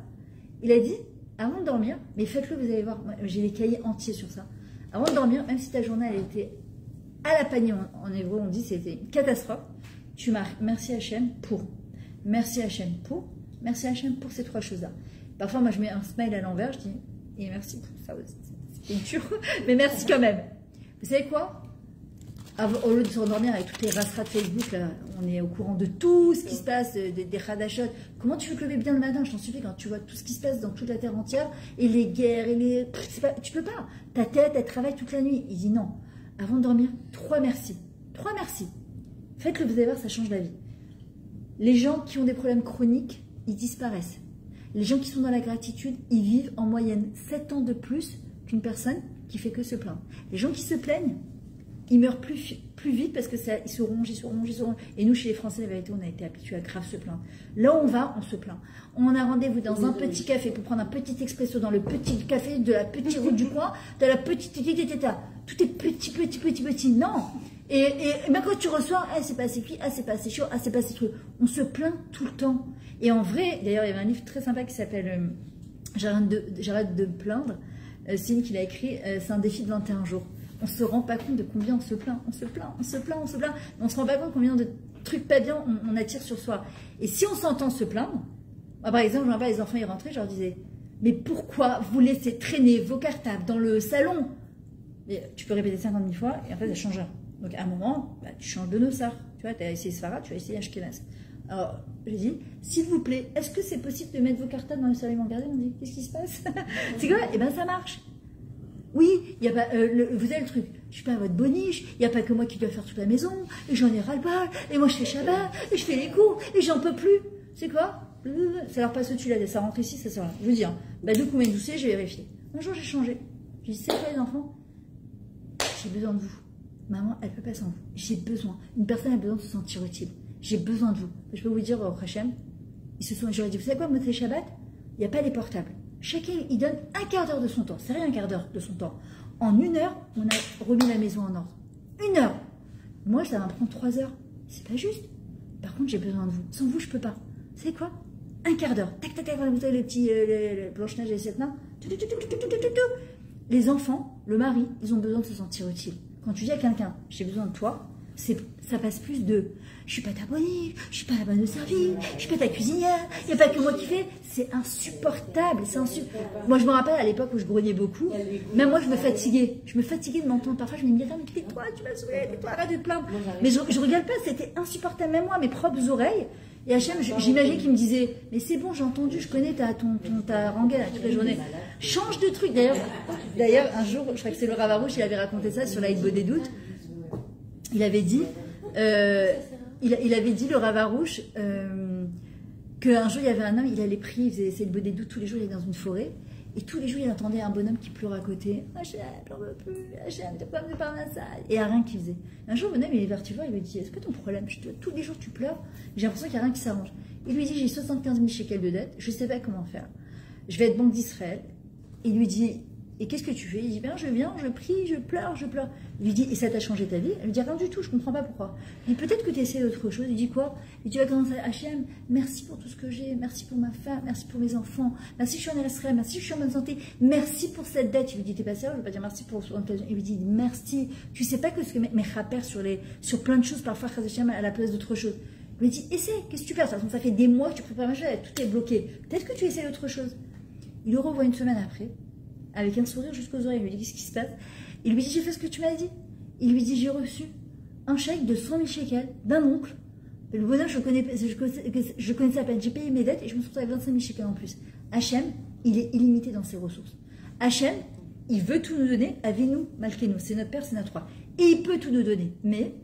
Il a dit, avant de dormir, mais faites-le, vous allez voir, j'ai des cahiers entiers sur ça. Avant de dormir, même si ta journée elle était à la panier, en hébreu on dit c'était une catastrophe, tu marques merci Hachem pour, merci Hachem pour, merci Hachem pour ces trois choses-là. Parfois moi je mets un smile à l'envers, je dis et merci pour ça aussi. C'est une tuerie. Mais merci quand même. Vous savez quoi? Au lieu de s'endormir avec toutes les rasseras de Facebook, là, on est au courant de tout ce qui se passe, des radachot. Comment tu veux te lever bien le matin? Je t'en supplie, quand tu vois tout ce qui se passe dans toute la terre entière, et les guerres, et les... tu peux pas. Ta tête, elle travaille toute la nuit. Il dit non. Avant de dormir, 3 merci. 3 merci. Faites-le, vous allez voir, ça change la vie. Les gens qui ont des problèmes chroniques, ils disparaissent. Les gens qui sont dans la gratitude, ils vivent en moyenne 7 ans de plus qu'une personne qui fait que se plaindre. Les gens qui se plaignent, ils meurent plus vite parce que ils se rongent. Et nous, chez les Français, la vérité, on a été habitués à grave se plaindre. Là où on va, on se plaint. On a rendez-vous dans un petit café pour prendre un petit expresso dans le petit café de la petite route du coin, de la petite... Tout est petit. Non. Et même quand tu reçois, ah, c'est pas assez cuit, ah, c'est pas assez chaud, ah, c'est pas assez truc. On se plaint tout le temps. Et en vrai, d'ailleurs, il y avait un livre très sympa qui s'appelle J'arrête de me plaindre. C'est une qu'il a écrit, c'est un défi de 21 jours. On se rend pas compte de combien on se plaint. On se plaint. Mais on se rend pas compte combien de trucs pas bien on attire sur soi. Et si on s'entend se plaindre, moi, par exemple, je vois les enfants y rentrer, je leur disais, mais pourquoi vous laissez traîner vos cartables dans le salon? Et tu peux répéter 50 000 fois et en fait, ça change rien. Donc, à un moment, bah, tu changes de nossard. Tu vois, tu as essayé Sfara, tu as essayé Ashkenaz. Alors, j'ai dit, s'il vous plaît, est-ce que c'est possible de mettre vos cartables dans le salon? Regardez, on dit, qu'est-ce qui se passe? C'est quoi? Eh bien, ça marche. Oui, il y a pas, vous avez le truc, je suis pas à votre boniche, il n'y a pas que moi qui dois faire toute la maison, et j'en ai ras-le-bas, et moi je fais Shabbat, et je fais les cours, et j'en peux plus. C'est quoi? Ça leur passe au-dessus là, ça rentre ici, ça sort là. Je veux dire, bah de combien doucet, j'ai vérifié. Un jour j'ai changé. J'ai dit, c'est quoi les enfants? J'ai besoin de vous. Maman, elle peut pas sans vous. J'ai besoin. Une personne a besoin de se sentir utile. J'ai besoin de vous. Je peux vous dire, au Hachem, j'aurais dit, vous savez quoi, Motsei Shabbat? Il n'y a pas les portables. Chacun, il donne un quart d'heure de son temps. C'est rien, un quart d'heure de son temps. En 1 heure, on a remis la maison en ordre. 1 heure. Moi, ça va me prendre 3 heures. C'est pas juste. Par contre, j'ai besoin de vous. Sans vous, je peux pas. C'est quoi? Un quart d'heure. Tac, tac, tac. Vous savez, les petits Blanche-Neige et les 7 nains. Les enfants, le mari, ils ont besoin de se sentir utiles. Quand tu dis à quelqu'un, j'ai besoin de toi, ça passe plus de je suis pas ta boniche, je suis pas la bonne de servir, je suis pas ta cuisinière, il n'y a pas que moi qui fais. C'est insupportable. Moi, je me rappelle à l'époque où je grognais beaucoup, même moi, je me fatiguais. Je me fatiguais de m'entendre. Parfois, je me disais, mais tais-toi, tu m'as saoulé, tais-toi, arrête de te plaindre. Mais je regarde pas, c'était insupportable. Même moi, mes propres oreilles. Et Hachem, j'imagine qu'il me disait, mais c'est bon, j'ai entendu, je connais ta rengaine toute la journée. Change de truc. D'ailleurs, un jour, je crois que c'est le Rav Arush, il avait raconté ça sur la Hitbo des doutes. Il avait dit, le Rav Arush, qu'un jour il y avait un homme, il allait prier, il faisait le beau des doutes tous les jours, il est dans une forêt, et tous les jours il entendait un bonhomme qui pleure à côté. Hachem, j'en veux plus, Hachem, de quoi me parler ça? Et il n'y a rien qui faisait. Un jour, le bonhomme il est vers tu vois, il lui dit, est-ce que ton problème, tous les jours tu pleures, j'ai l'impression qu'il n'y a rien qui s'arrange. Il lui dit, j'ai 75 000 shekels de dette, je ne sais pas comment faire. Je vais être banque d'Israël. Il lui dit, et qu'est-ce que tu fais? Il dit, ben je viens, je prie, je pleure. Il lui dit, et ça t'a changé ta vie? Elle lui dit, rien du tout, je ne comprends pas pourquoi. Il dit, peut-être que tu essaies d'autre chose. Il dit quoi? Et tu vas commencer à Hachem, merci pour tout ce que j'ai, merci pour ma femme, merci pour mes enfants, merci que je suis en Israël, merci que je suis en bonne santé, merci pour cette dette. Il lui dit, t'es pas sérieux? Je ne vais pas dire merci pour son occasion. Il lui dit, merci. Tu sais pas que ce que mes rappeurs sur plein de choses, parfois Hachem à la place d'autre chose. Il lui dit, essaie, qu'est-ce que tu perds? De toute façon, ça fait des mois que tu prépares ma chose, tout est bloqué. Peut-être que tu essaies d'autre chose. Il le revoit une semaine après, avec un sourire jusqu'aux oreilles. Il lui dit, qu'est-ce qui se passe? Il lui dit, j'ai fait ce que tu m'as dit. Il lui dit, j'ai reçu un chèque de 100 000 shekels d'un oncle. Le bonhomme, je connaissais à peine. J'ai payé mes dettes et je me suis retrouvée avec 25 000 shekels en plus. Hachem, il est illimité dans ses ressources. Hachem, il veut tout nous donner. Avinu, Malkenu. C'est notre Père, c'est notre Roi. Et il peut tout nous donner. Mais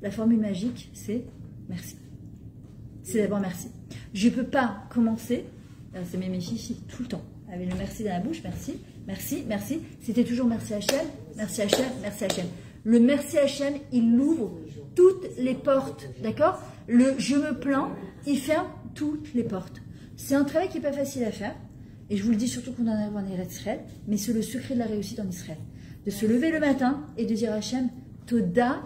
la formule magique, c'est merci. C'est d'abord merci. Je ne peux pas commencer, c'est mes filles tout le temps, avec le merci dans la bouche, merci, merci, merci. C'était toujours merci Hachem, merci Hachem, merci Hachem. Le merci Hachem, il ouvre toutes les portes, d'accord? Le je me plains, il ferme toutes les portes. C'est un travail qui n'est pas facile à faire, et je vous le dis surtout qu'on en a en Israël, mais c'est le secret de la réussite en Israël. De se lever le matin et de dire à Hachem, Toda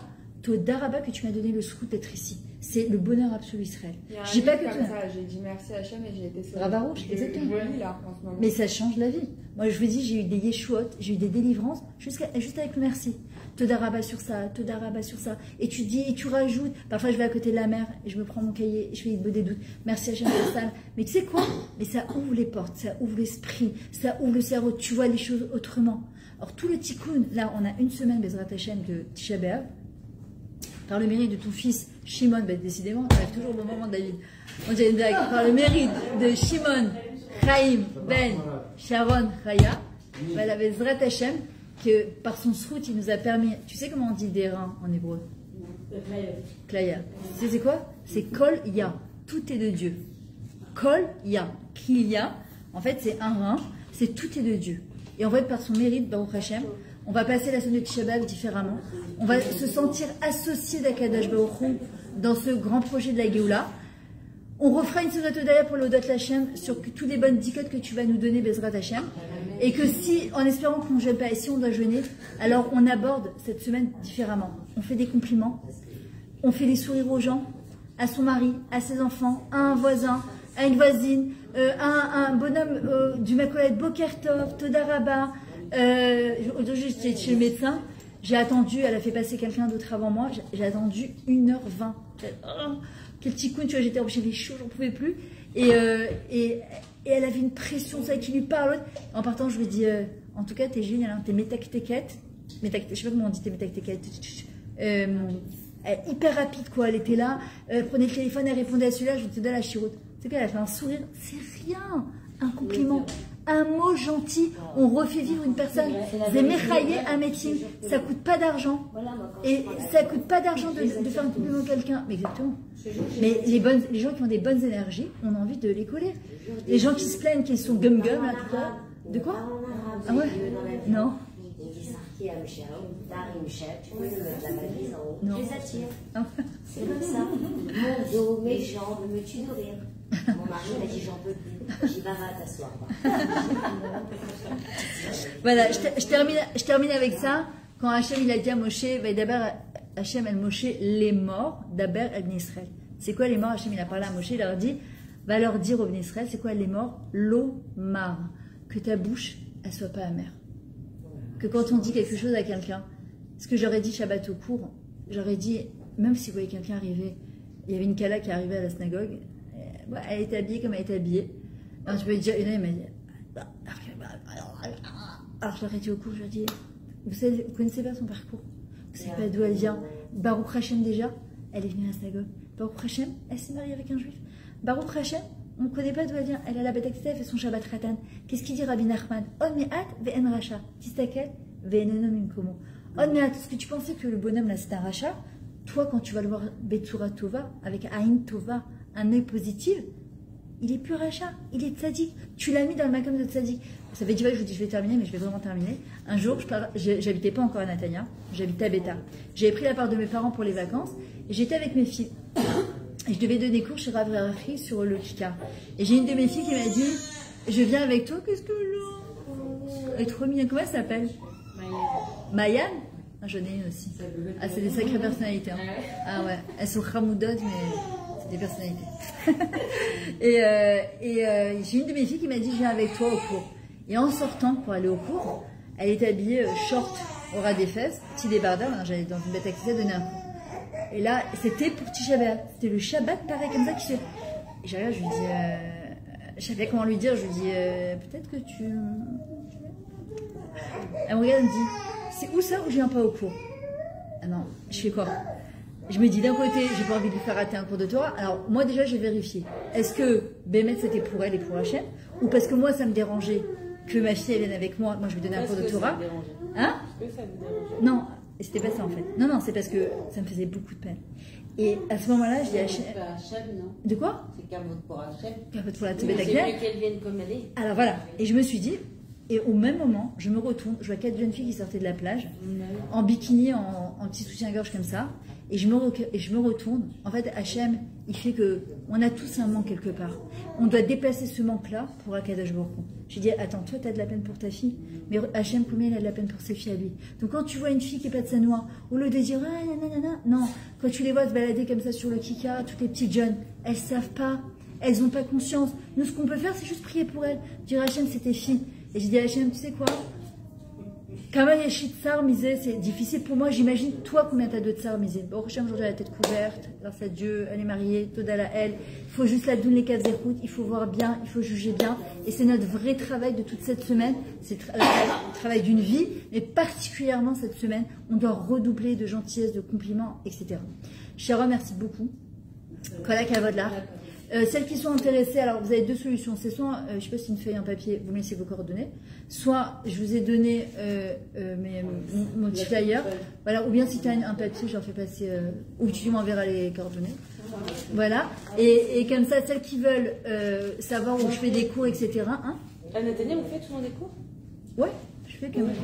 Rabba que tu m'as donné le scout d'être ici. C'est le bonheur absolu Israël. J'ai pas que ça, j'ai dit merci à Hachem et j'ai été sauvée. Rav Arush, exactement. Là, en ce moment. Mais ça change la vie. Moi, je vous dis, j'ai eu des yeshuot, j'ai eu des délivrances, juste avec le merci. Toda Rabba sur ça, Toda Rabba sur ça. Et tu dis, et tu rajoutes. Parfois, je vais à côté de la mer et je me prends mon cahier et je fais une des doutes. Merci Hachem pour ça. Mais tu sais quoi? Mais ça ouvre les portes, ça ouvre l'esprit, ça ouvre le cerveau. Tu vois les choses autrement. Alors tout le tikkun, là on a une semaine Bezrat Hashem de Tisha B'Av, par le mérite de ton fils Shimon, ben, décidément, tu arrives toujours au bon moment David, on dirait une blague, par le mérite de Shimon, Chaim, Ben, Sharon, Chaya, ben, la Bezrat Hashem, que par son srout il nous a permis, tu sais comment on dit des reins en hébreu? Klaya. Tu sais c'est quoi? C'est Kol Ya, tout est de Dieu. Kol Ya, Kliya, en fait c'est un rein, c'est tout est de Dieu. Et en fait par son mérite, Baruch Hashem, on va passer la semaine de Tisha B'Av différemment. On va se sentir associé d'Akadosh Baruch Hu dans ce grand projet de la Géoula. On refera une semaine d'Odaya pour l'Odot Hashem sur toutes les bonnes dikotes que tu vas nous donner, Bezrat Hashem. Et que si, en espérant qu'on ne jeûne pas, et si on doit jeûner, alors on aborde cette semaine différemment. On fait des compliments, on fait des sourires aux gens, à son mari, à ses enfants, à un voisin, à une voisine, à un bonhomme du Makolet, Boker Tov, Todaraba. Aujourd'hui, j'étais chez le médecin, j'ai attendu, elle a fait passer quelqu'un d'autre avant moi, j'ai attendu 1h20. Oh, quel petit coup, tu vois, j'étais j'avais chaud, j'en pouvais plus. Et elle avait une pression, ça qui lui parle. En partant, je lui ai dit, en tout cas, t'es génial, hein, t'es métactéquette. Je sais pas comment on dit, t'es métactéquette. Hyper rapide, quoi. Elle était là, prenait le téléphone, elle répondait à celui-là, je te donne la chiroute. C'est qu'elle a fait un sourire, c'est rien, un compliment. Un mot gentil, on refait vivre une personne. Zéméchaillé, un métier, ça coûte pas d'argent. Et ça coûte pas d'argent de faire un compliment à quelqu'un. Mais exactement. Mais les gens qui ont des bonnes énergies, on a envie de les coller. Les gens qui se plaignent, qui sont gum-gum, là, tout ça. De quoi? Ah ouais? Non. Tu peux le mettre la valise en haut. Non. Je les attire. C'est comme ça. Mon dos, mes jambes me tuent de rire. Mon mari m'a dit j'en peux plus. J'ai dit va t'asseoir. Voilà, je termine avec ça. Quand Hachem il a dit à Moshe, d'abord Hachem el Moshe les morts, d'abord el Bnei Israël. C'est quoi les morts? Hachem il a parlé à Moshe, il leur dit, va leur dire au Bnei Israël, c'est quoi les morts? L'eau mar, que ta bouche elle soit pas amère. Que quand on dit quelque chose à quelqu'un, ce que j'aurais dit Shabbat au cours, j'aurais dit, même si vous voyez quelqu'un arriver, il y avait une Kala qui arrivait à la synagogue, elle était habillée comme elle était habillée. Alors tu peux dire, il m'a dit, alors je l'aurais dit au cours, je lui ai dit, vous connaissez pas son parcours, vous savez pas d'où elle vient. Baruch Hashem déjà, elle est venue à la synagogue. Baruch Hashem, elle s'est mariée avec un juif. Baruch Hashem, on ne connaît pas d'où elle vient. Elle a la bête elle fait son Shabbat Khatan. Qu'est-ce qu'il dit Rabbi Nachman? On me'at ve'en racha. Tistakel ve'enenom imkomo. On me'at, est-ce que tu pensais que le bonhomme là c'est un rachat? Toi, quand tu vas le voir Betsura Tova, avec Aïn Tova, un œil positif, il est plus rachat, il est tzaddik. Tu l'as mis dans le makam de tzaddik. Ça fait 10 fois que je vous dis je vais terminer, mais je vais vraiment terminer. Un jour, j'habitais pas encore à Natania, j'habitais à Beta. J'avais pris la part de mes parents pour les vacances et j'étais avec mes filles. Et je devais donner cours chez Rav Rafi sur le Kika. Et j'ai une de mes filles qui m'a dit, je viens avec toi, qu'est-ce que je... Elle est trop mignonne, comment elle s'appelle? Mayan. Ah, j'en ai une aussi. Ah, c'est des sacrées personnalités. Hein. Ah ouais, elles sont khamoudotes, mais c'est des personnalités. et j'ai une de mes filles qui m'a dit, je viens avec toi au cours. Et en sortant pour aller au cours, elle était habillée short au ras des fesses, petit débardeur, j'allais dans une bête à donner un coup. Et là, c'était pour Tisha B'Av. C'était le Shabbat, pareil, comme ça. Et je regarde, je lui dis... je savais comment lui dire. Je lui dis, peut-être que tu... Elle me regarde, elle me dit, c'est où ça ou je viens pas au cours? Ah non, je fais quoi? Je me dis, d'un côté, j'ai pas envie de lui faire rater un cours de Torah. Alors, moi, déjà, j'ai vérifié. Est-ce que Bémet, c'était pour elle et pour Hachem? Ou parce que moi, ça me dérangeait que ma fille, elle vienne avec moi. Moi, je lui donnais un cours de Torah. Hein? Est-ce que ça vous dérangeait? Non. Et c'était pas ça en fait. Non, non, c'est parce que ça me faisait beaucoup de peine. Et à ce moment-là, je dis à Hachem. Non. De quoi? C'est Kavod pour Hachem. Kavod pour la C'est Tebet Akler. mieux qu'elle vienne comme elle est. Alors voilà. Et je me suis dit, et au même moment, je me retourne, je vois 4 jeunes filles qui sortaient de la plage, en bikini, en petit soutien-gorge comme ça. Et je me retourne. En fait, Hachem, il fait que on a tous un manque quelque part. On doit déplacer ce manque-là pour Akadosh Baruch Hu. J'ai dit, attends, toi, tu as de la peine pour ta fille, mais Hachem, combien il a de la peine pour ses filles à lui? Donc, quand tu vois une fille qui est pas de sa noix, au lieu de dire, ah, nanana, non, quand tu les vois se balader comme ça sur le Kika, toutes les petites jeunes, elles savent pas, elles n'ont pas conscience. Nous, ce qu'on peut faire, c'est juste prier pour elles. Dire, Hachem, c'est tes filles. Et j'ai dit, Hachem, tu sais quoi? Kamal Yeshit Tsar misé, c'est difficile pour moi. J'imagine, toi, combien t'as de Tsar misé. Bon, Rocham, aujourd'hui, elle a la tête couverte, grâce à Dieu, elle est mariée, Todala elle. Il faut juste la doune les caves écoute, il faut voir bien, il faut juger bien. Et c'est notre vrai travail de toute cette semaine. C'est le travail d'une vie, mais particulièrement cette semaine, on doit redoubler de gentillesse, de compliments, etc. Chara, merci beaucoup. Kola Kavodlar. Celles qui sont intéressées, alors vous avez deux solutions. C'est soit, je ne sais pas si une feuille, un papier, vous me laissez vos coordonnées. Soit je vous ai donné mon petit flyer. Voilà, ou bien si tu as un papier, j'en fais passer, ou tu m'enverras les coordonnées. Voilà. Et comme ça, celles qui veulent savoir où je fais des cours, etc. Hein, Nathalie, vous faites souvent des cours? ouais, je fais quand même.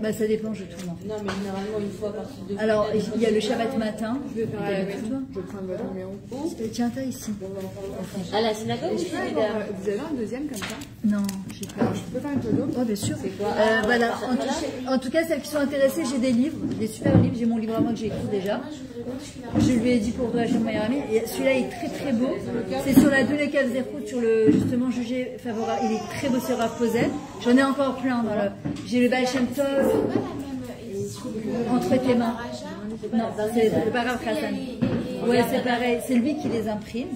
Bah, ça dépend, je tourne. Non, mais généralement, une fois par de. Alors, il y a le Shabbat matin. Je vais faire avec toi. Je prends votre numéro. Tiens, t'as ici. À la synagogue, Et je peux avoir, vous avez un deuxième comme ça? Non, j'ai pas. Alors, je peux faire une photo? Oh, bien sûr. C'est quoi? Voilà. En tout cas, celles qui sont intéressées, j'ai des livres, des super livres. J'ai mon livre à moi que j'ai écrit déjà. Je lui ai dit pour réagir Mayarami. Et celui-là est très très beau. C'est sur la Doulé Kavzerhout, sur le justement jugé favorable. Il est très beau sur Rav Posel. J'en ai encore plein. J'ai le Baal Shem Tov. Entre tes mains. Non, c'est le Barav Hassan. Ouais, c'est pareil. C'est lui qui les imprime.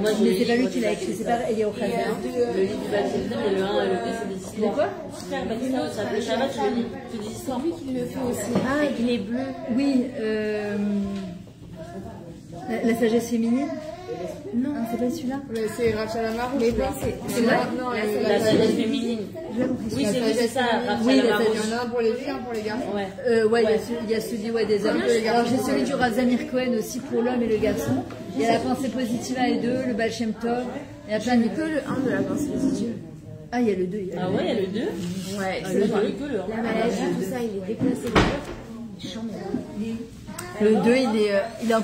Moi, Mais c'est pas lui qui l'a écrit. C'est pas Eliyahu Hazan. Le livre du Baptiste, et le 1 et le 2, c'est des histoires. De quoi? Frère Baptiste, ça le Shabbat, je le lis. C'est des histoires. Lui qui le fait aussi. Ah, il est bleu. Oui. La sagesse féminine. Non, c'est pas celui-là. Mais c'est Rachel Amaro. Mais c'est vrai non, La sagesse féminine. Oui, c'est ça, Oui, Raphaël la Il y en a un pour les filles, un pour les garçons. Ouais. Ouais, il y a celui des hommes. Alors j'ai celui du Rav Zamir Cohen aussi pour l'homme et le garçon. Il y a la pensée positive 1 et 2, le Baal Shem Tov. Il y a plein de Que le 1 de la pensée positive. Ah, il y a le 2. Ah ouais, il y a le 2. Ouais, Ah, le 2. Que le 1. la maladie, tout ça, il est déplacé de cœur. Le 2, il est un